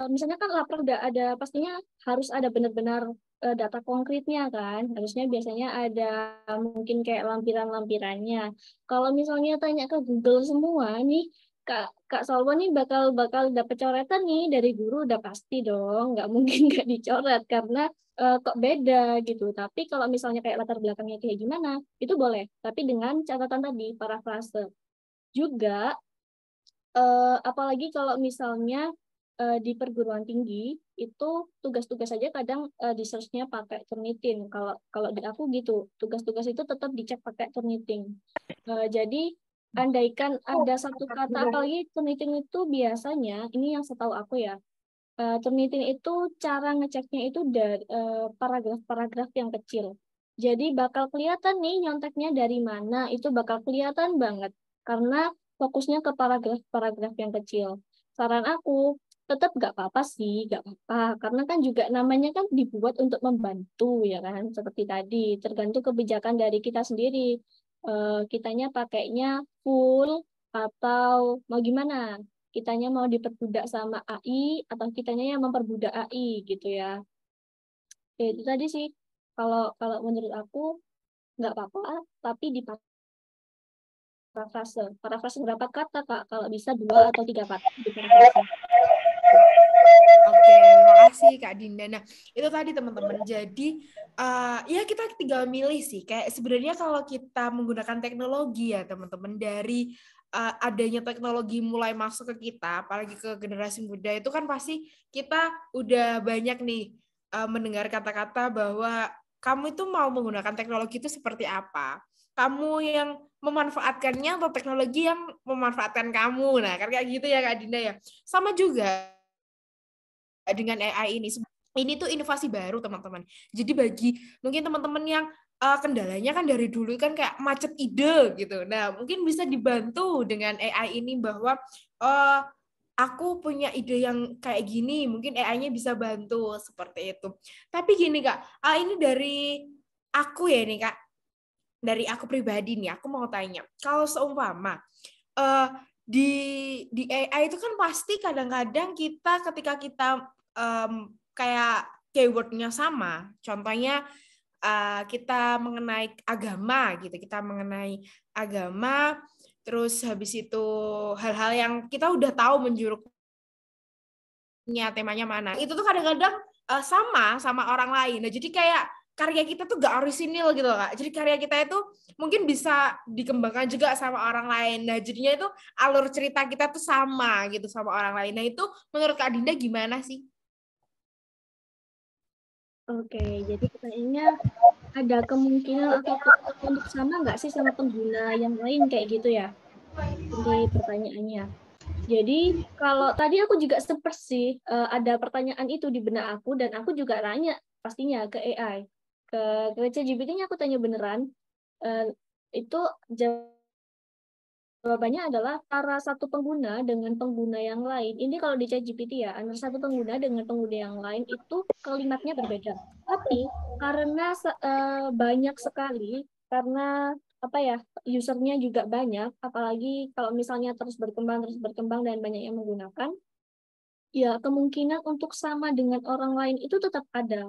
misalnya kan lapor udah ada, pastinya harus ada benar-benar data konkretnya kan. Harusnya biasanya ada mungkin kayak lampiran-lampirannya. Kalau misalnya tanya ke Google semua nih, Kak Salwa nih bakal dapat coretan nih dari guru, udah pasti dong, nggak mungkin nggak dicoret karena kok beda gitu. Tapi kalau misalnya kayak latar belakangnya kayak gimana, itu boleh. Tapi dengan catatan tadi, parafrase. Juga apalagi kalau misalnya di perguruan tinggi itu tugas-tugas saja kadang di search-nya pakai Turnitin. Kalau kalau di aku gitu, tugas-tugas itu tetap dicek pakai Turnitin. Jadi andaikan ada satu kata, apalagi Turnitin itu biasanya, ini yang setahu aku ya, Turnitin itu cara ngeceknya itu dari paragraf-paragraf yang kecil. Jadi bakal kelihatan nih nyonteknya dari mana, itu bakal kelihatan banget. Karena fokusnya ke paragraf-paragraf yang kecil. Saran aku, tetap nggak apa-apa sih, nggak apa-apa. Karena kan juga namanya kan dibuat untuk membantu, ya kan? Seperti tadi, tergantung kebijakan dari kita sendiri. Kitanya pakainya full atau mau gimana? Kitanya mau diperbudak sama AI atau kitanya yang memperbudak AI gitu ya. Ya itu tadi sih. Kalau kalau menurut aku nggak apa-apa, tapi di parafrase. Parafrase berapa kata Kak? Kalau bisa 2 atau 3 kata di parafrase. Oke, terima kasih sih Kak Dinda. Nah, itu tadi teman-teman. Jadi ya kita tinggal milih sih. Kayak sebenarnya kalau kita menggunakan teknologi ya teman-teman, dari adanya teknologi mulai masuk ke kita, apalagi ke generasi muda, itu kan pasti kita udah banyak nih mendengar kata-kata bahwa kamu itu mau menggunakan teknologi itu seperti apa. Kamu yang memanfaatkannya atau teknologi yang memanfaatkan kamu. Nah, kan kayak gitu ya Kak Dinda ya. Sama juga dengan AI ini. Ini tuh inovasi baru teman-teman. Jadi bagi mungkin teman-teman yang kendalanya kan dari dulu kan kayak macet ide gitu. Nah, mungkin bisa dibantu dengan AI ini bahwa aku punya ide yang kayak gini, mungkin AI-nya bisa bantu seperti itu. Tapi gini Kak, ini dari aku ya nih Kak, dari aku pribadi nih, aku mau tanya, kalau seumpama di AI itu kan pasti kadang-kadang kita ketika kita kayak keyword-nya sama, contohnya kita mengenai agama gitu, kita mengenai agama, terus habis itu hal-hal yang kita udah tahu menjuruknya temanya mana, itu tuh kadang-kadang sama orang lain. Nah, jadi kayak karya kita tuh gak orisinil gitu Kak. Jadi karya kita itu mungkin bisa dikembangkan juga sama orang lain. Nah, jadinya itu alur cerita kita tuh sama gitu sama orang lain. Nah, itu menurut Kak Dinda gimana sih? Oke, jadi pertanyaannya ada kemungkinan atau peluang untuk sama nggak sih sama pengguna yang lain kayak gitu ya? Jadi pertanyaannya. Jadi kalau tadi aku juga sempat sih ada pertanyaan itu di benak aku dan aku juga tanya pastinya ke AI, ke ChatGPT-nya aku tanya beneran. Itu jawabannya adalah antara satu pengguna dengan pengguna yang lain. Ini kalau di ChatGPT ya, antara satu pengguna dengan pengguna yang lain itu kalimatnya berbeda. Tapi karena banyak sekali, karena apa ya, usernya juga banyak, apalagi kalau misalnya terus berkembang dan banyak yang menggunakan, ya kemungkinan untuk sama dengan orang lain itu tetap ada.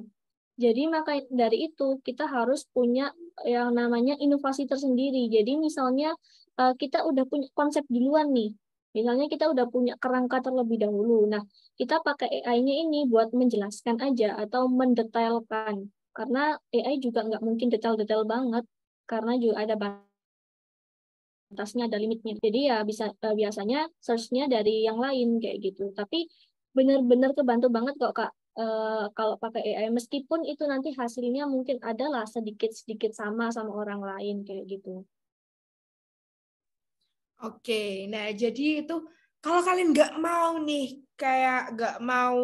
Jadi maka dari itu kita harus punya yang namanya inovasi tersendiri. Jadi misalnya kita udah punya konsep duluan nih. Misalnya kita udah punya kerangka terlebih dahulu. Nah, kita pakai AI-nya ini buat menjelaskan aja atau mendetailkan. Karena AI juga nggak mungkin detail-detail banget. Karena juga ada batasnya, ada limitnya. Jadi ya bisa biasanya search-nya dari yang lain kayak gitu. Tapi benar-benar kebantu banget kok Kak kalau pakai AI, meskipun itu nanti hasilnya mungkin adalah sedikit-sedikit sama orang lain kayak gitu. Oke, nah jadi itu kalau kalian nggak mau nih, kayak nggak mau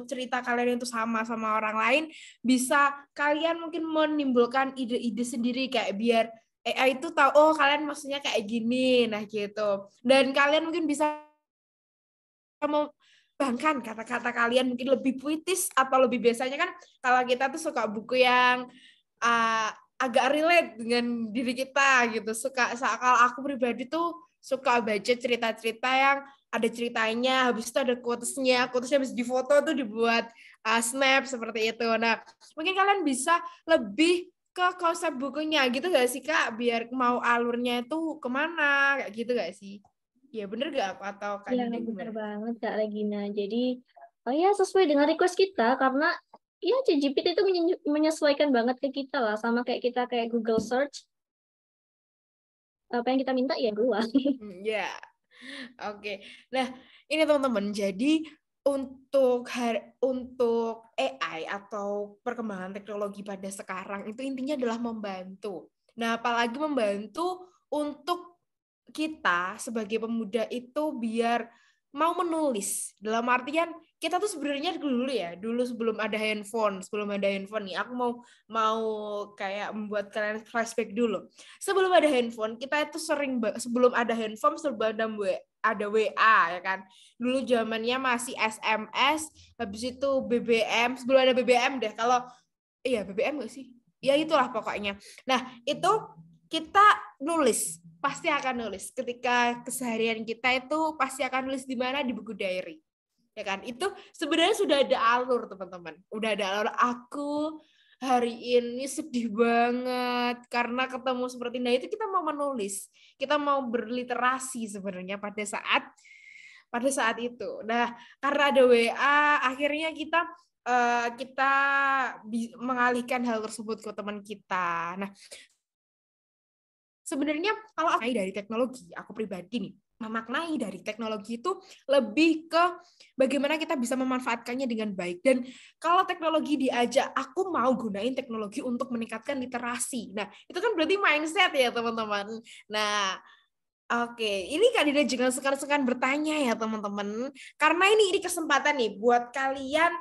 cerita kalian itu sama orang lain, bisa kalian mungkin menimbulkan ide-ide sendiri kayak biar AI itu tahu, oh kalian maksudnya kayak gini, nah gitu. Dan kalian mungkin bisa bahkan kata-kata kalian mungkin lebih puitis atau lebih biasanya kan kalau kita tuh suka buku yang agak relate dengan diri kita gitu. Kalau aku pribadi tuh suka baca cerita-cerita yang ada ceritanya, habis itu ada quotes-nya habis difoto tuh dibuat snap seperti itu. Nah, mungkin kalian bisa lebih ke konsep bukunya gitu gak sih Kak? Biar mau alurnya itu kemana, kayak gitu gak sih? Ya bener gak aku atau Kak Ya, Dinda benar gimana? banget Kak Regina. Jadi, oh ya sesuai dengan request kita, karena ya ChatGPT itu menyesuaikan banget ke kita lah, sama kayak kita kayak Google Search, apa yang kita minta ya keluar. Ya, oke. Nah, ini teman-teman. Jadi untuk AI atau perkembangan teknologi pada sekarang itu intinya adalah membantu. Nah, apalagi membantu untuk kita sebagai pemuda itu biar mau menulis. Dalam artian kita tuh sebenarnya dulu sebelum ada handphone nih, aku mau kayak membuat kalian flashback dulu. Sebelum ada handphone, kita itu sebelum ada handphone ada WA ya kan. Dulu zamannya masih SMS, habis itu BBM, sebelum ada BBM deh. Kalau iya BBM nggak sih? Ya itulah pokoknya. Nah, itu kita nulis, pasti akan nulis. Ketika keseharian kita itu pasti akan nulis di mana, di buku diary. Ya kan? Itu sebenarnya sudah ada alur, teman-teman. Udah ada alur. Aku hari ini sedih banget karena ketemu seperti ini. Nah, itu kita mau menulis. Kita mau berliterasi sebenarnya pada saat itu. Nah, karena ada WA, akhirnya kita kita mengalihkan hal tersebut ke teman kita. Nah, sebenarnya kalau dari teknologi, aku pribadi nih, memaknai dari teknologi itu lebih ke bagaimana kita bisa memanfaatkannya dengan baik. Dan kalau teknologi diajak, aku mau gunain teknologi untuk meningkatkan literasi. Nah, itu kan berarti mindset ya, teman-teman. Nah, oke, ini Kak Dinda jangan sekan-sekan bertanya ya, teman-teman. Karena ini kesempatan nih buat kalian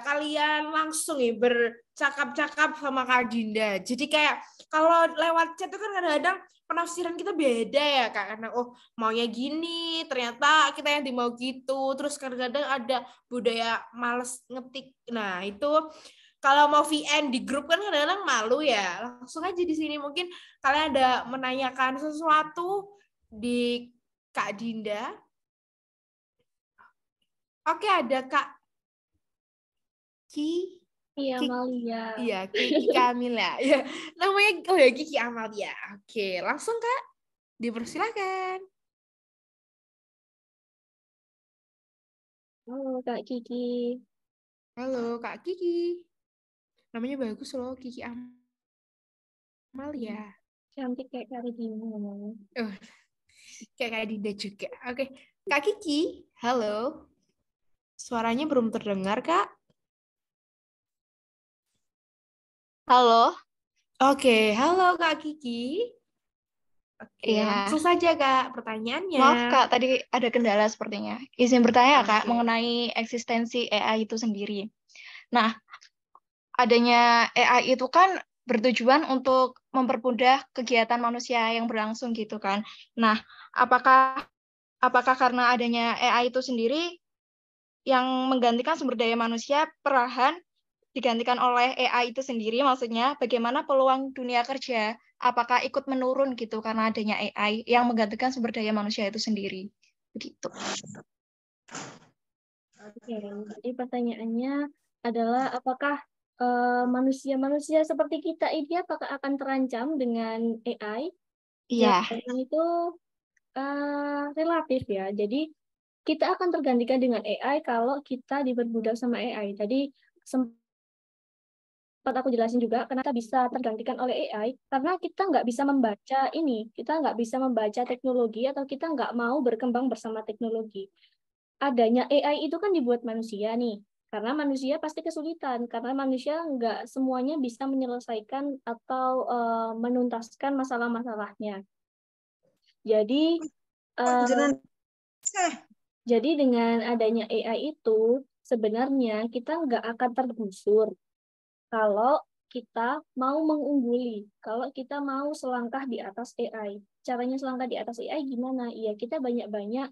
kalian langsung nih bercakap-cakap sama Kak Dinda. Jadi kayak kalau lewat chat itu kan kadang-kadang penafsiran kita beda ya Kak, karena maunya gini, ternyata kita yang dimau gitu. Terus kadang-kadang ada budaya males ngetik. Nah, itu kalau mau VN di grup kan kadang-kadang malu ya. Langsung aja di sini mungkin kalian ada menanyakan sesuatu di Kak Dinda. Oke, ada Kak Iya, Amalia. Iya, Kiki Kamila. Ya, namanya Kiki Amalia. Oke, langsung Kak, dipersilakan. Halo, Kak Kiki. Halo, Kak Kiki. Namanya bagus loh, Kiki Amalia. Cantik kayak Kak Regina. Kayak Kak Dinda juga. Oke, Kak Kiki, halo. Suaranya belum terdengar, Kak. Halo, Oke, halo Kak Kiki. Oke, iya. langsung saja Kak pertanyaannya. Maaf Kak, tadi ada kendala sepertinya. Izin bertanya Kak, Oke. mengenai eksistensi AI itu sendiri. Nah, adanya AI itu kan bertujuan untuk mempermudah kegiatan manusia yang berlangsung gitu kan. Nah, apakah karena adanya AI itu sendiri yang menggantikan sumber daya manusia perlahan digantikan oleh AI itu sendiri, maksudnya bagaimana peluang dunia kerja, apakah ikut menurun gitu karena adanya AI yang menggantikan sumber daya manusia itu sendiri, begitu. Oke, jadi pertanyaannya adalah apakah manusia-manusia seperti kita ini apakah akan terancam dengan AI? Iya. Jawabannya itu relatif ya. Jadi kita akan tergantikan dengan AI kalau kita diperbudak sama AI. Tadi sempat aku jelasin juga kenapa bisa tergantikan oleh AI, karena kita nggak bisa membaca ini, kita nggak bisa membaca teknologi atau kita nggak mau berkembang bersama teknologi. Adanya AI itu kan dibuat manusia nih, karena manusia pasti kesulitan, karena manusia nggak semuanya bisa menyelesaikan atau menuntaskan masalah-masalahnya. Jadi, jadi dengan adanya AI itu, sebenarnya kita nggak akan tergusur kalau kita mau mengungguli, kalau kita mau selangkah di atas AI. Caranya selangkah di atas AI gimana? Iya, kita banyak-banyak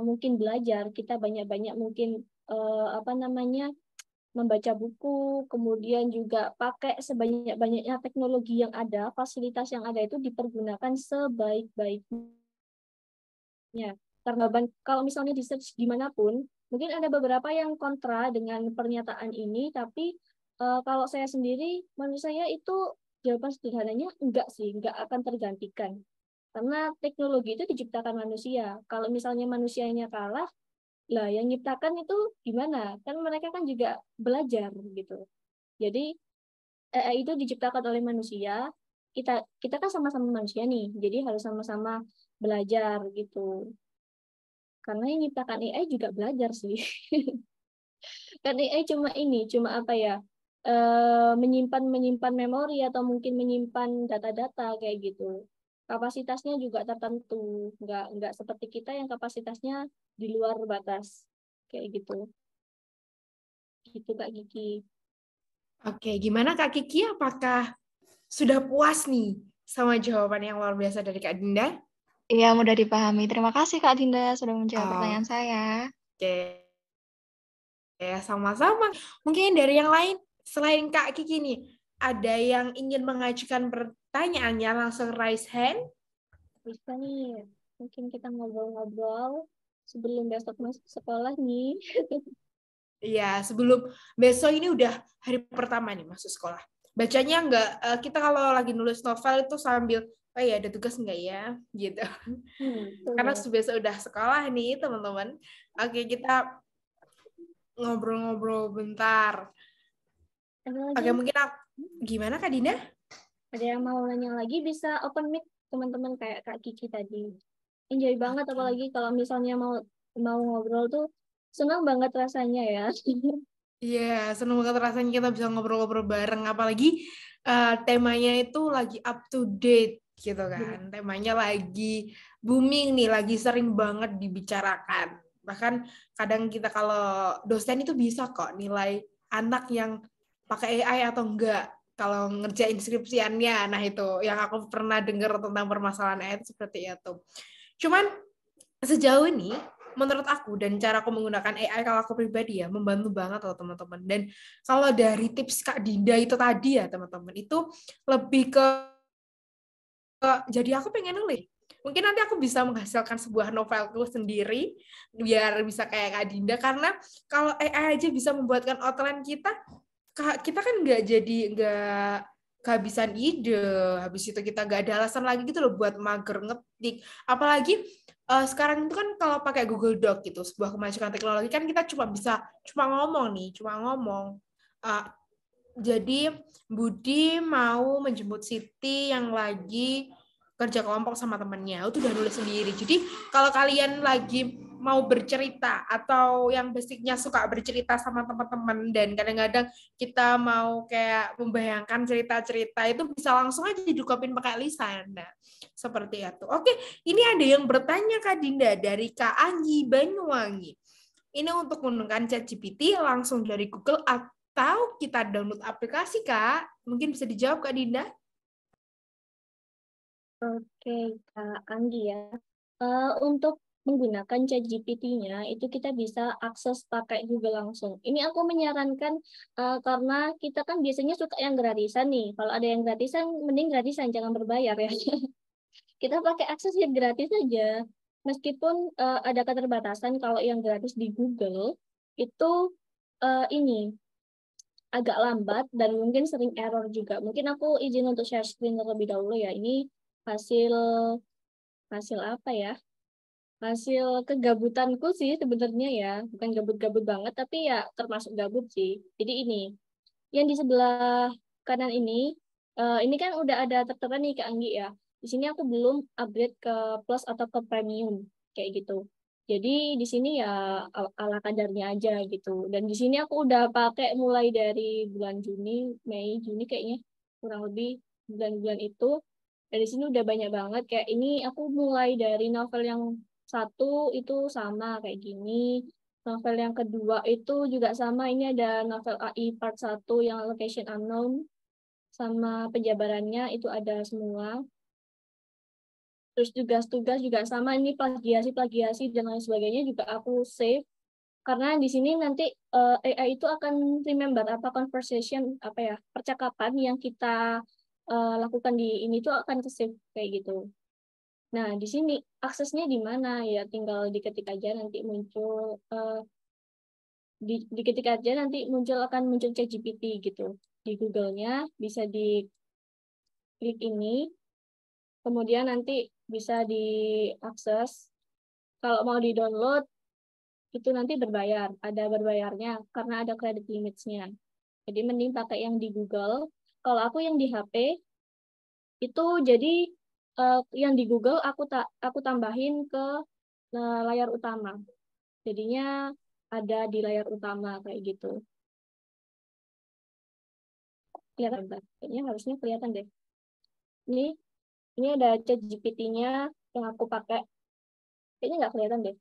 mungkin belajar, kita banyak-banyak mungkin membaca buku, kemudian juga pakai sebanyak-banyaknya teknologi yang ada, fasilitas yang ada itu dipergunakan sebaik-baiknya. Karena kalau misalnya di search dimanapun, mungkin ada beberapa yang kontra dengan pernyataan ini, tapi kalau saya sendiri, menurut saya itu jawaban sederhananya enggak sih, enggak akan tergantikan. Karena teknologi itu diciptakan manusia. Kalau misalnya manusianya kalah, lah yang nyiptakan itu gimana? Kan mereka kan juga belajar gitu. Jadi AI itu diciptakan oleh manusia. Kita kan sama-sama manusia nih, jadi harus sama-sama belajar gitu. Karena yang nyiptakan AI juga belajar sih. Kan AI cuma apa ya? Menyimpan memori atau mungkin menyimpan data-data kayak gitu. Kapasitasnya juga tertentu, nggak seperti kita yang kapasitasnya di luar batas kayak gitu. Gitu Kak Gigi. Oke, gimana Kak Kiki? Apakah sudah puas nih sama jawaban yang luar biasa dari Kak Dinda? Iya, mudah dipahami. Terima kasih Kak Dinda sudah menjawab pertanyaan Oke. saya. Ya, sama-sama. Mungkin dari yang lain, selain Kak Kiki nih, ada yang ingin mengajukan pertanyaannya, langsung raise hand. Bisa nih, mungkin kita ngobrol-ngobrol sebelum besok masuk sekolah nih. Iya, sebelum besok ini udah hari pertama nih masuk sekolah. Bacanya enggak, kita kalau lagi nulis novel itu sambil, oh ya ada tugas enggak ya, gitu. Karena besok udah sekolah nih teman-teman. Oke, kita ngobrol-ngobrol bentar. Ada lagi? Oke, mungkin gimana Kak Dinda? Ada yang mau nanya lagi bisa open mic teman-teman kayak Kak Kiki tadi. Enjoy banget Oke. apalagi kalau misalnya mau ngobrol tuh senang banget rasanya ya. Iya, seneng banget rasanya kita bisa ngobrol-ngobrol bareng. Apalagi temanya itu lagi up to date gitu kan. Temanya lagi booming nih, lagi sering banget dibicarakan. Bahkan kadang kita kalau dosen itu bisa kok nilai anak yang pakai AI atau enggak kalau ngerjain skripsiannya. Nah itu yang aku pernah dengar tentang permasalahan AI itu seperti itu. Cuman sejauh ini menurut aku dan cara aku menggunakan AI kalau aku pribadi ya membantu banget loh teman-teman. Dan kalau dari tips Kak Dinda itu tadi ya teman-teman, itu lebih ke jadi aku pengen nulis. Mungkin nanti aku bisa menghasilkan sebuah novelku sendiri biar bisa kayak Kak Dinda, karena kalau AI aja bisa membuatkan outline kita kan nggak kehabisan ide, habis itu kita nggak ada alasan lagi gitu loh buat mager ngetik. Apalagi sekarang itu kan kalau pakai Google Doc gitu, sebuah kemajuan teknologi kan kita cuma ngomong. Uh, jadi Budi mau menjemput Siti yang lagi kerja kelompok sama temennya, itu udah nulis sendiri. Jadi kalau kalian lagi mau bercerita atau yang basicnya suka bercerita sama teman-teman dan kadang-kadang kita mau kayak membayangkan cerita-cerita itu bisa langsung aja didukupin pakai lisan. Nah, seperti itu. Oke, ini ada yang bertanya Kak Dinda dari Kak Anggi Banyuwangi. Ini untuk menggunakan ChatGPT langsung dari Google atau kita download aplikasi, Kak? Mungkin bisa dijawab, Kak Dinda? Oke, Kak Anggi ya. Untuk menggunakan ChatGPT-nya itu kita bisa akses pakai Google langsung. Ini aku menyarankan karena kita kan biasanya suka yang gratisan nih. Kalau ada yang gratisan, mending gratisan, jangan berbayar ya. Kita pakai akses yang gratis saja. Meskipun ada keterbatasan kalau yang gratis di Google itu ini agak lambat dan mungkin sering error juga. Mungkin aku izin untuk share screen terlebih dahulu ya. Ini hasil hasil apa ya? Hasil kegabutanku sih sebenarnya ya. Bukan gabut-gabut banget, tapi ya termasuk gabut sih. Jadi ini, yang di sebelah kanan ini kan udah ada tertera nih Kak Anggi ya. Di sini aku belum upgrade ke plus atau ke premium kayak gitu. Jadi di sini ya ala kadarnya aja gitu. Dan di sini aku udah pakai mulai dari bulan Juni, Mei, Juni kayaknya kurang lebih bulan-bulan itu. Dan di sini udah banyak banget kayak ini aku mulai dari novel yang satu itu sama kayak gini. Novel yang kedua itu juga sama, ini ada novel AI part 1 yang location unknown, sama penjabarannya itu ada semua. Terus tugas-tugas juga sama, ini plagiasi dan lain sebagainya juga aku save. Karena di sini nanti AI itu akan remember apa conversation, apa ya, percakapan yang kita lakukan di ini tuh akan ke-save kayak gitu. Nah, di sini aksesnya di mana ya? Tinggal diketik aja nanti muncul diketik aja nanti akan muncul ChatGPT gitu di Google-nya, bisa diklik ini, kemudian nanti bisa diakses. Kalau mau di-download itu nanti berbayar, ada berbayarnya karena ada credit limits-nya. Jadi mending pakai yang di Google. Kalau aku yang di HP itu jadi yang di Google aku tambahin ke layar utama. Jadinya ada di layar utama kayak gitu. Kelihatan, kayaknya harusnya kelihatan deh. Ini ada ChatGPT-nya yang aku pakai. Kayaknya nggak kelihatan deh.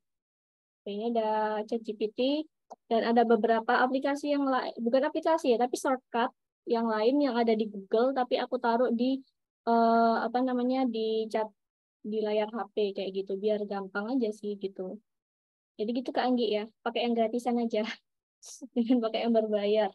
Kayaknya ada ChatGPT dan ada beberapa aplikasi yang lain, bukan aplikasi ya, tapi shortcut yang lain yang ada di Google, tapi aku taruh di apa namanya di chat di layar HP kayak gitu, biar gampang aja sih gitu. Jadi gitu Kak Anggi ya, pakai yang gratisan aja, dengan pakai yang berbayar.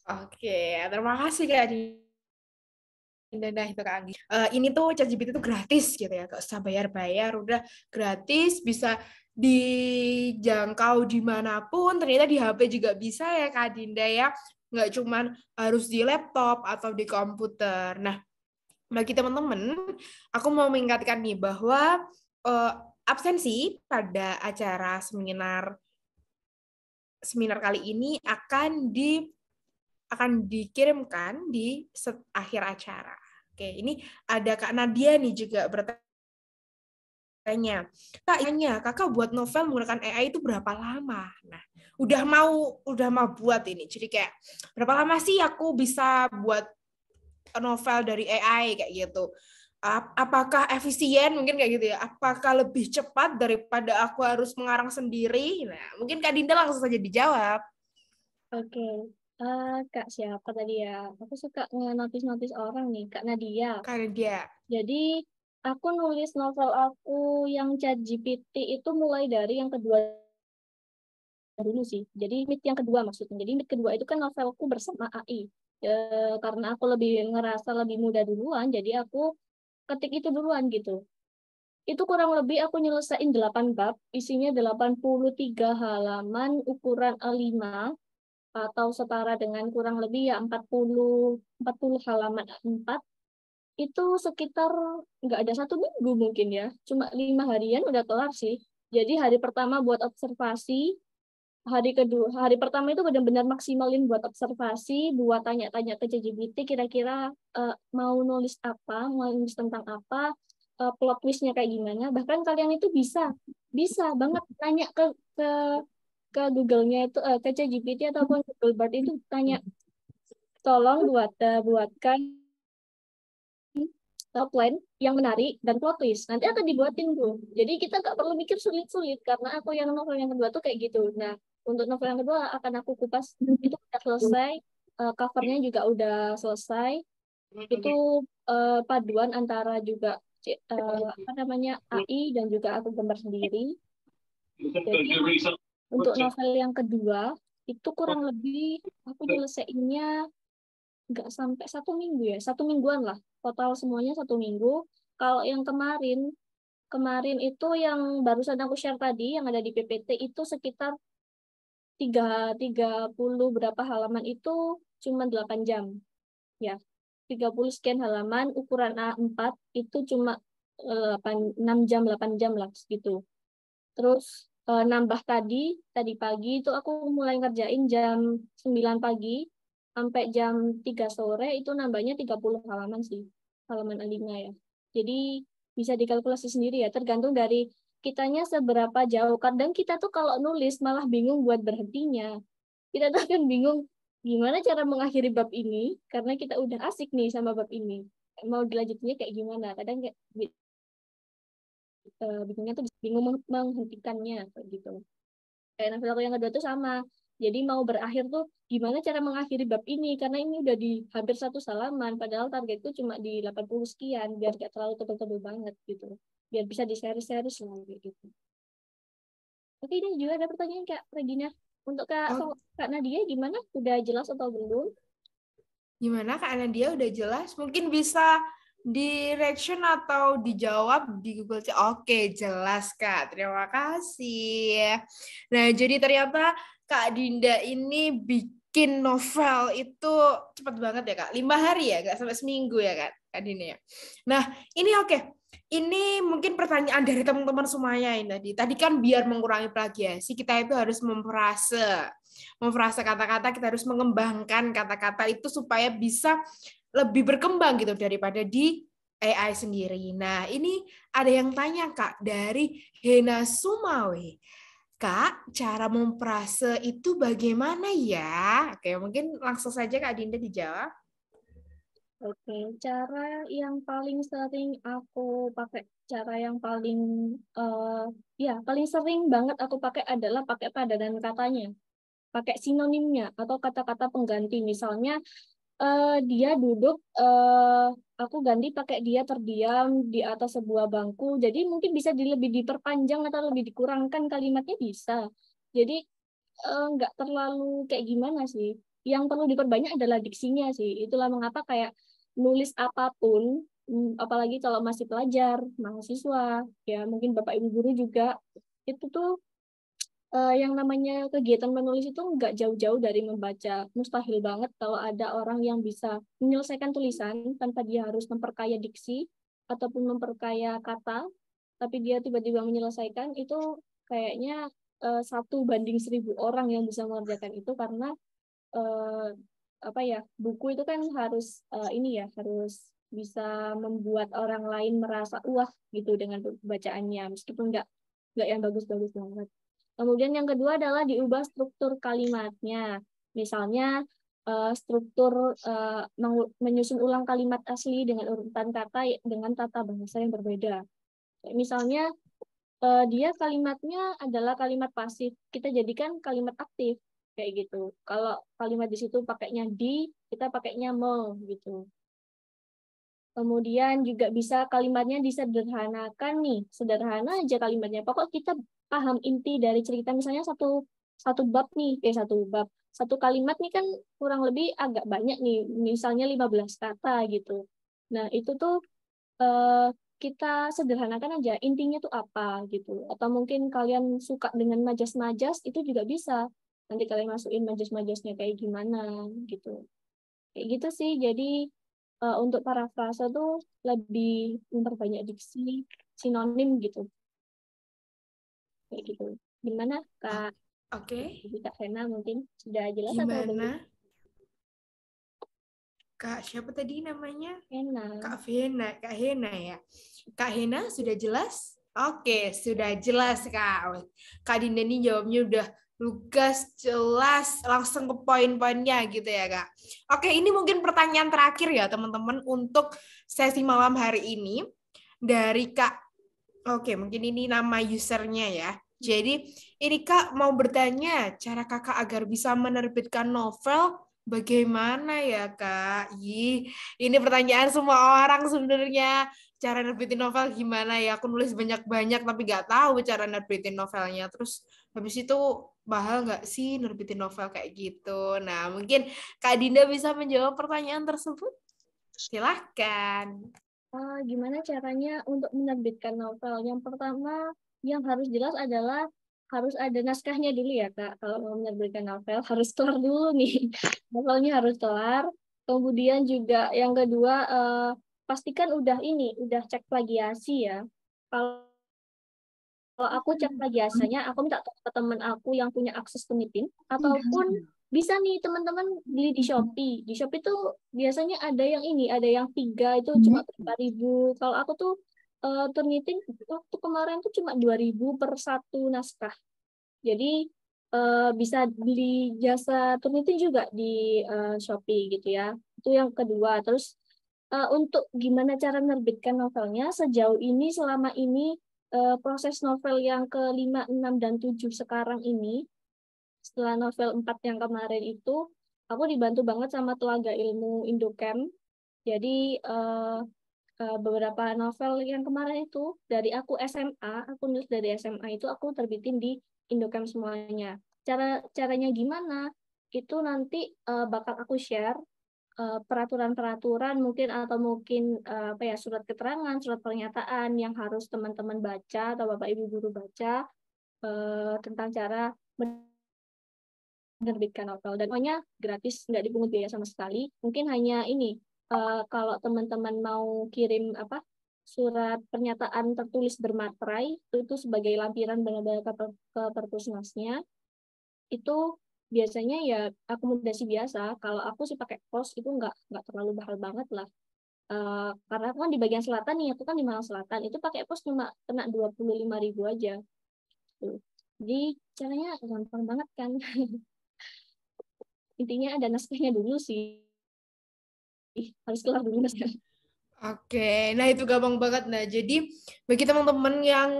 Oke, terima kasih Kak Dinda. Nah, itu Kak Anggi. Ini tuh ChatGPT itu gratis gitu ya, gak usah bayar-bayar, udah gratis, bisa dijangkau dimanapun, ternyata di HP juga bisa ya Kak Dinda ya, nggak cuman harus di laptop atau di komputer. Nah, bagi teman-teman, aku mau mengingatkan nih bahwa absensi pada acara seminar seminar kali ini akan dikirimkan di akhir acara. Oke, ini ada Kak Nadia nih juga bertanya. Kakak buat novel menggunakan AI itu berapa lama? Nah, udah mau buat ini. Jadi kayak berapa lama sih aku bisa buat novel dari AI kayak gitu? Apakah efisien mungkin kayak gitu ya? Apakah lebih cepat daripada aku harus mengarang sendiri? Nah, mungkin Kak Dinda langsung saja dijawab. Oke. Kak siapa tadi ya? Aku suka nge-notice orang nih, Kak Nadia. Kak Nadia. Jadi aku nulis novel aku yang ChatGPT itu mulai dari yang kedua dulu sih. Jadi mit yang kedua maksudnya. Jadi mit kedua itu kan novelku bersama AI. Karena aku lebih ngerasa lebih mudah duluan, jadi aku ketik itu duluan gitu. Itu kurang lebih aku nyelesain 8 bab, isinya 83 halaman ukuran A5 atau setara dengan kurang lebih ya 40 halaman A4. Itu sekitar nggak ada 1 minggu mungkin ya, cuma 5 harian udah kelar sih. Jadi hari pertama buat observasi, hari pertama itu benar-benar maksimalin buat observasi, buat tanya-tanya ke ChatGPT kira-kira mau nulis apa, mau nulis tentang apa, plot twist-nya kayak gimana. Bahkan kalian itu bisa banget tanya ke Google-nya itu ke ChatGPT ataupun Google Bard itu tanya tolong buatkan outline yang menarik dan plot twist. Nanti akan dibuatin tuh. Jadi kita nggak perlu mikir sulit-sulit karena aku yang novel yang kedua tuh kayak gitu. Nah, untuk novel yang kedua akan aku kupas itu udah selesai, covernya juga udah selesai. Itu paduan antara juga apa namanya AI dan juga aku gambar sendiri. Jadi untuk novel yang kedua itu kurang lebih aku nyelesainnya nggak sampai 1 minggu ya, 1 mingguan lah. Total semuanya 1 minggu. Kalau yang kemarin itu yang barusan aku share tadi, yang ada di PPT itu sekitar 30 berapa halaman itu cuma 8 jam. Ya, 30 sekian halaman, ukuran A4 itu cuma 6 jam, 8 jam lah gitu. Terus nambah tadi pagi itu aku mulai ngerjain jam 9 pagi sampai jam 3 sore itu nambahnya 30 halaman sih, halaman A5 ya. Jadi bisa dikalkulasi sendiri ya, tergantung dari kitanya seberapa jauh. Kadang kita tuh kalau nulis malah bingung buat berhentinya. Kita tuh akan bingung gimana cara mengakhiri bab ini, karena kita udah asik nih sama bab ini. Mau dilanjutnya kayak gimana. Kadang kayak bingungnya tuh bingung menghentikannya kayak gitu. Kayak novel aku yang kedua tuh sama. Jadi mau berakhir tuh gimana cara mengakhiri bab ini karena ini udah di hampir 1 halaman padahal targetku cuma di 80 sekian biar gak terlalu tebel-tebel banget gitu. Biar bisa di series-series lah kayak gitu. Oke, ini juga ada pertanyaan Kak Regina. Untuk Kak Nadia gimana? Udah jelas atau belum? Gimana Kak Nadia udah jelas? Mungkin bisa di reaction atau dijawab di Google Chat. Oke, jelas Kak. Terima kasih. Nah, jadi ternyata Kak Dinda ini bikin novel itu cepat banget ya Kak. 5 hari ya, nggak sampai seminggu ya Kak Dinda ya. Nah, ini oke. Ini mungkin pertanyaan dari teman-teman semuanya ini tadi. Tadi kan biar mengurangi plagiasi, kita itu harus memfrase kata-kata, kita harus mengembangkan kata-kata itu supaya bisa lebih berkembang gitu daripada di AI sendiri. Nah, ini ada yang tanya Kak dari Hena Sumawe. Kak, cara memfrase itu bagaimana ya? Oke, mungkin langsung saja Kak Dinda dijawab. Oke, cara yang paling sering aku pakai, cara yang paling paling sering banget aku pakai adalah pakai padanan katanya, pakai sinonimnya atau kata-kata pengganti. Misalnya dia duduk, aku ganti pakai dia terdiam di atas sebuah bangku. Jadi mungkin bisa lebih diperpanjang atau lebih dikurangkan kalimatnya bisa. Jadi nggak terlalu kayak gimana sih. Yang perlu diperbanyak adalah diksinya sih. Itulah mengapa kayak nulis apapun, apalagi kalau masih pelajar, mahasiswa, ya mungkin Bapak Ibu guru juga, itu tuh yang namanya kegiatan menulis itu nggak jauh-jauh dari membaca. Mustahil banget kalau ada orang yang bisa menyelesaikan tulisan tanpa dia harus memperkaya diksi ataupun memperkaya kata, tapi dia tiba-tiba menyelesaikan, itu kayaknya 1:1000 orang yang bisa mengerjakan itu, karena buku itu kan harus harus bisa membuat orang lain merasa wah gitu dengan bacaannya, meskipun nggak yang bagus-bagus banget. Kemudian yang kedua adalah diubah struktur kalimatnya. Misalnya struktur menyusun ulang kalimat asli dengan urutan kata dengan tata bahasa yang berbeda. Misalnya dia kalimatnya adalah kalimat pasif, kita jadikan kalimat aktif kayak gitu. Kalau kalimat di situ pakainya di, kita pakainya me gitu. Kemudian juga bisa kalimatnya disederhanakan nih, sederhana aja kalimatnya. Pokok kita paham inti dari cerita, misalnya satu bab nih, satu kalimat nih kan kurang lebih agak banyak nih, misalnya 15 kata gitu. Nah, itu tuh kita sederhanakan aja intinya tuh apa gitu. Atau mungkin kalian suka dengan majas-majas, itu juga bisa. Nanti kalian masukin majas-majasnya kayak gimana gitu. Kayak gitu sih. Jadi untuk parafrase tuh lebih memperbanyak diksi, sinonim gitu. Kayak gitu. Gimana Kak? Oke. Kak Hena mungkin sudah jelas atau belum? Gimana? Kak siapa tadi namanya? Hena. Kak Hena ya. Kak Hena sudah jelas? Oke, sudah jelas Kak. Kak Dinda ini jawabnya udah lugas, jelas, langsung ke poin-poinnya gitu ya Kak. Oke, ini mungkin pertanyaan terakhir ya teman-teman untuk sesi malam hari ini dari Kak. Oke, mungkin ini nama usernya ya. Jadi ini Kak mau bertanya cara Kakak agar bisa menerbitkan novel bagaimana ya Kak? Ini pertanyaan semua orang sebenarnya. Cara nerbitin novel gimana ya? Aku nulis banyak-banyak tapi nggak tahu cara nerbitin novelnya. Terus habis itu mahal nggak sih nerbitin novel kayak gitu? Nah, mungkin Kak Dinda bisa menjawab pertanyaan tersebut. Silahkan. Gimana caranya untuk menerbitkan novel? Yang pertama yang harus jelas adalah harus ada naskahnya dulu ya Kak. Kalau mau menerbitkan novel harus kelar dulu nih. Novelnya harus kelar. Kemudian juga yang kedua pastikan udah cek plagiasi ya. Kalau aku cek plagiasinya, aku minta ke teman aku yang punya akses ke Nipin, ataupun bisa nih teman-teman beli di Shopee. Di Shopee tuh biasanya ada yang ada yang 3 itu cuma 5.000. Kalau aku tuh Turnitin waktu kemarin tuh cuma 2.000 per satu naskah. Jadi bisa beli jasa Turnitin juga di Shopee gitu ya. Itu yang kedua. Terus untuk gimana cara menerbitkan novelnya, sejauh ini selama ini proses novel yang ke-5, 6, dan 7 sekarang ini, setelah novel 4 yang kemarin itu, aku dibantu banget sama Telaga Ilmu Indocamp. Jadi beberapa novel yang kemarin itu dari aku SMA, aku nulis dari SMA itu aku terbitin di Indocamp semuanya. Caranya gimana? Itu nanti bakal aku share peraturan-peraturan mungkin atau mungkin surat keterangan, surat pernyataan yang harus teman-teman baca atau Bapak Ibu guru baca tentang cara menerbitkan novel. Dan pokoknya gratis, nggak dipungut biaya sama sekali. Mungkin hanya ini kalau teman-teman mau kirim surat pernyataan tertulis bermaterai itu sebagai lampiran benar-benar ke perpusnasnya, itu biasanya ya akomodasi biasa. Kalau aku sih pakai pos itu nggak terlalu mahal banget lah. Karena aku kan di bagian selatan nih, aku kan di Malang Selatan, itu pakai pos cuma kena 25.000 aja. Tuh. Jadi caranya gampang banget kan. Intinya ada naskahnya dulu sih. Harus kelar dulu naskah. Oke, nah itu gampang banget. Nah, jadi bagi teman-teman yang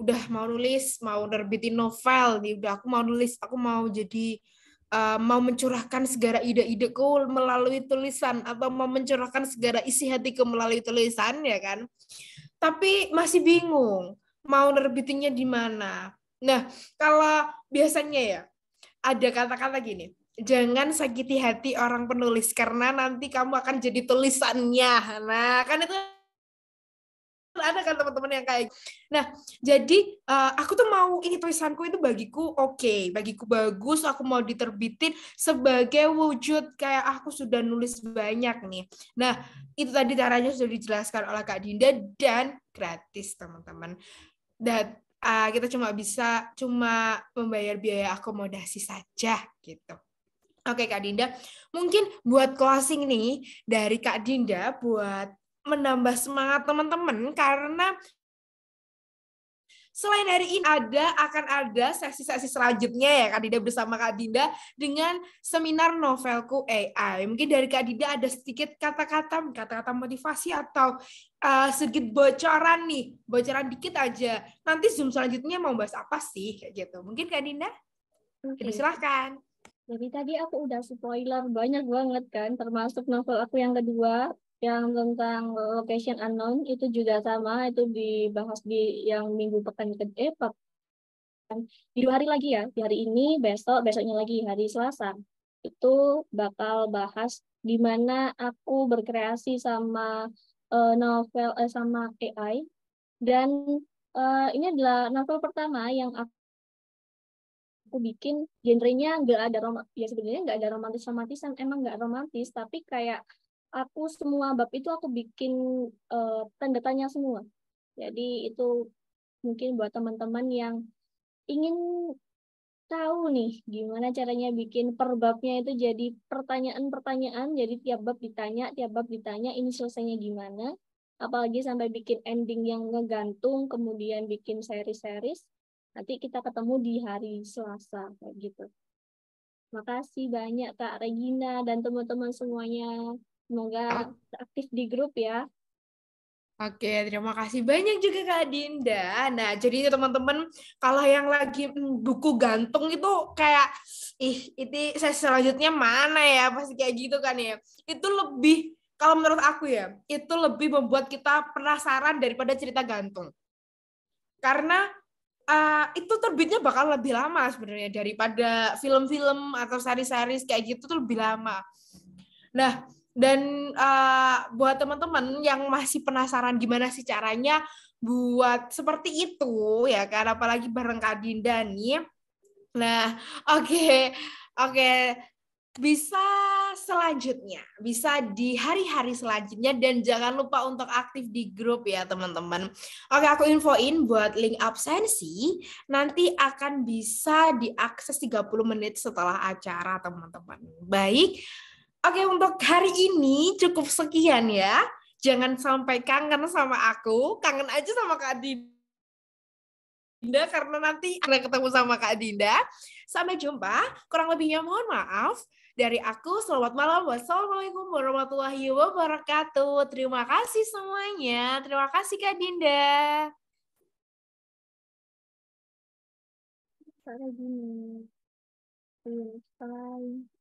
udah mau nulis, mau nerbitin novel, aku mau nulis, aku mau jadi mau mencurahkan segala ide-ideku melalui tulisan atau mau mencurahkan segala isi hatiku melalui tulisan, ya kan? Tapi masih bingung mau nerbitinnya di mana. Nah, kalau biasanya ya ada kata-kata gini. Jangan sakiti hati orang penulis karena nanti kamu akan jadi tulisannya. Nah, kan itu ada kan teman-teman yang kayak. Nah, jadi aku tuh mau ini tulisanku itu bagiku oke, bagiku bagus, aku mau diterbitin sebagai wujud kayak aku sudah nulis banyak nih. Nah, itu tadi caranya sudah dijelaskan oleh Kak Dinda dan gratis, teman-teman. Dan kita cuma membayar biaya akomodasi saja gitu. Oke Kak Dinda, mungkin buat closing nih dari Kak Dinda buat menambah semangat teman-teman, karena selain hari ini akan ada sesi-sesi selanjutnya ya Kak Dinda bersama Kak Dinda dengan seminar Novelku AI. Mungkin dari Kak Dinda ada sedikit kata-kata motivasi atau sedikit bocoran dikit aja. Nanti Zoom selanjutnya mau bahas apa sih kayak gitu. Mungkin Kak Dinda, silahkan. Jadi tadi aku udah spoiler banyak banget kan, termasuk novel aku yang kedua yang tentang location unknown itu juga sama, itu dibahas di yang minggu di 2 hari lagi ya, di hari ini, besoknya lagi hari Selasa. Itu bakal bahas di mana aku berkreasi sama novel sama AI, dan ini adalah novel pertama yang aku bikin genrenya nggak ada ya sebenarnya nggak ada romantisan, emang nggak romantis, tapi kayak aku semua bab itu aku bikin tanda tanya semua. Jadi itu mungkin buat teman-teman yang ingin tahu nih gimana caranya bikin per babnya itu jadi pertanyaan-pertanyaan, jadi tiap bab ditanya ini selesainya gimana, apalagi sampai bikin ending yang ngegantung, kemudian bikin series. Nanti kita ketemu di hari Selasa kayak gitu. Makasih banyak Kak Regina dan teman-teman semuanya. Semoga aktif di grup ya. Oke, terima kasih banyak juga Kak Dinda. Nah, jadi teman-teman, kalau yang lagi buku gantung itu kayak, ini sesi selanjutnya mana ya? Pasti kayak gitu kan ya. Itu lebih, kalau menurut aku ya, itu lebih membuat kita penasaran daripada cerita gantung. Karena itu terbitnya bakal lebih lama sebenarnya daripada film-film atau seri-seri kayak gitu tuh lebih lama. Nah, dan buat teman-teman yang masih penasaran gimana sih caranya buat seperti itu ya kan, apalagi bareng Kak Dinda nih. Nah, oke. Bisa selanjutnya, bisa di hari-hari selanjutnya, dan jangan lupa untuk aktif di grup ya teman-teman. Oke, aku infoin buat link absensi nanti akan bisa diakses 30 menit setelah acara teman-teman. Baik. Oke, untuk hari ini cukup sekian ya. Jangan sampai kangen sama aku, kangen aja sama Kak Dinda karena nanti akan ketemu sama Kak Dinda. Sampai jumpa, kurang lebihnya mohon maaf. Dari aku, selamat malam. Wassalamualaikum warahmatullahi wabarakatuh. Terima kasih semuanya. Terima kasih Kak Dinda. Kak Regina. Bye.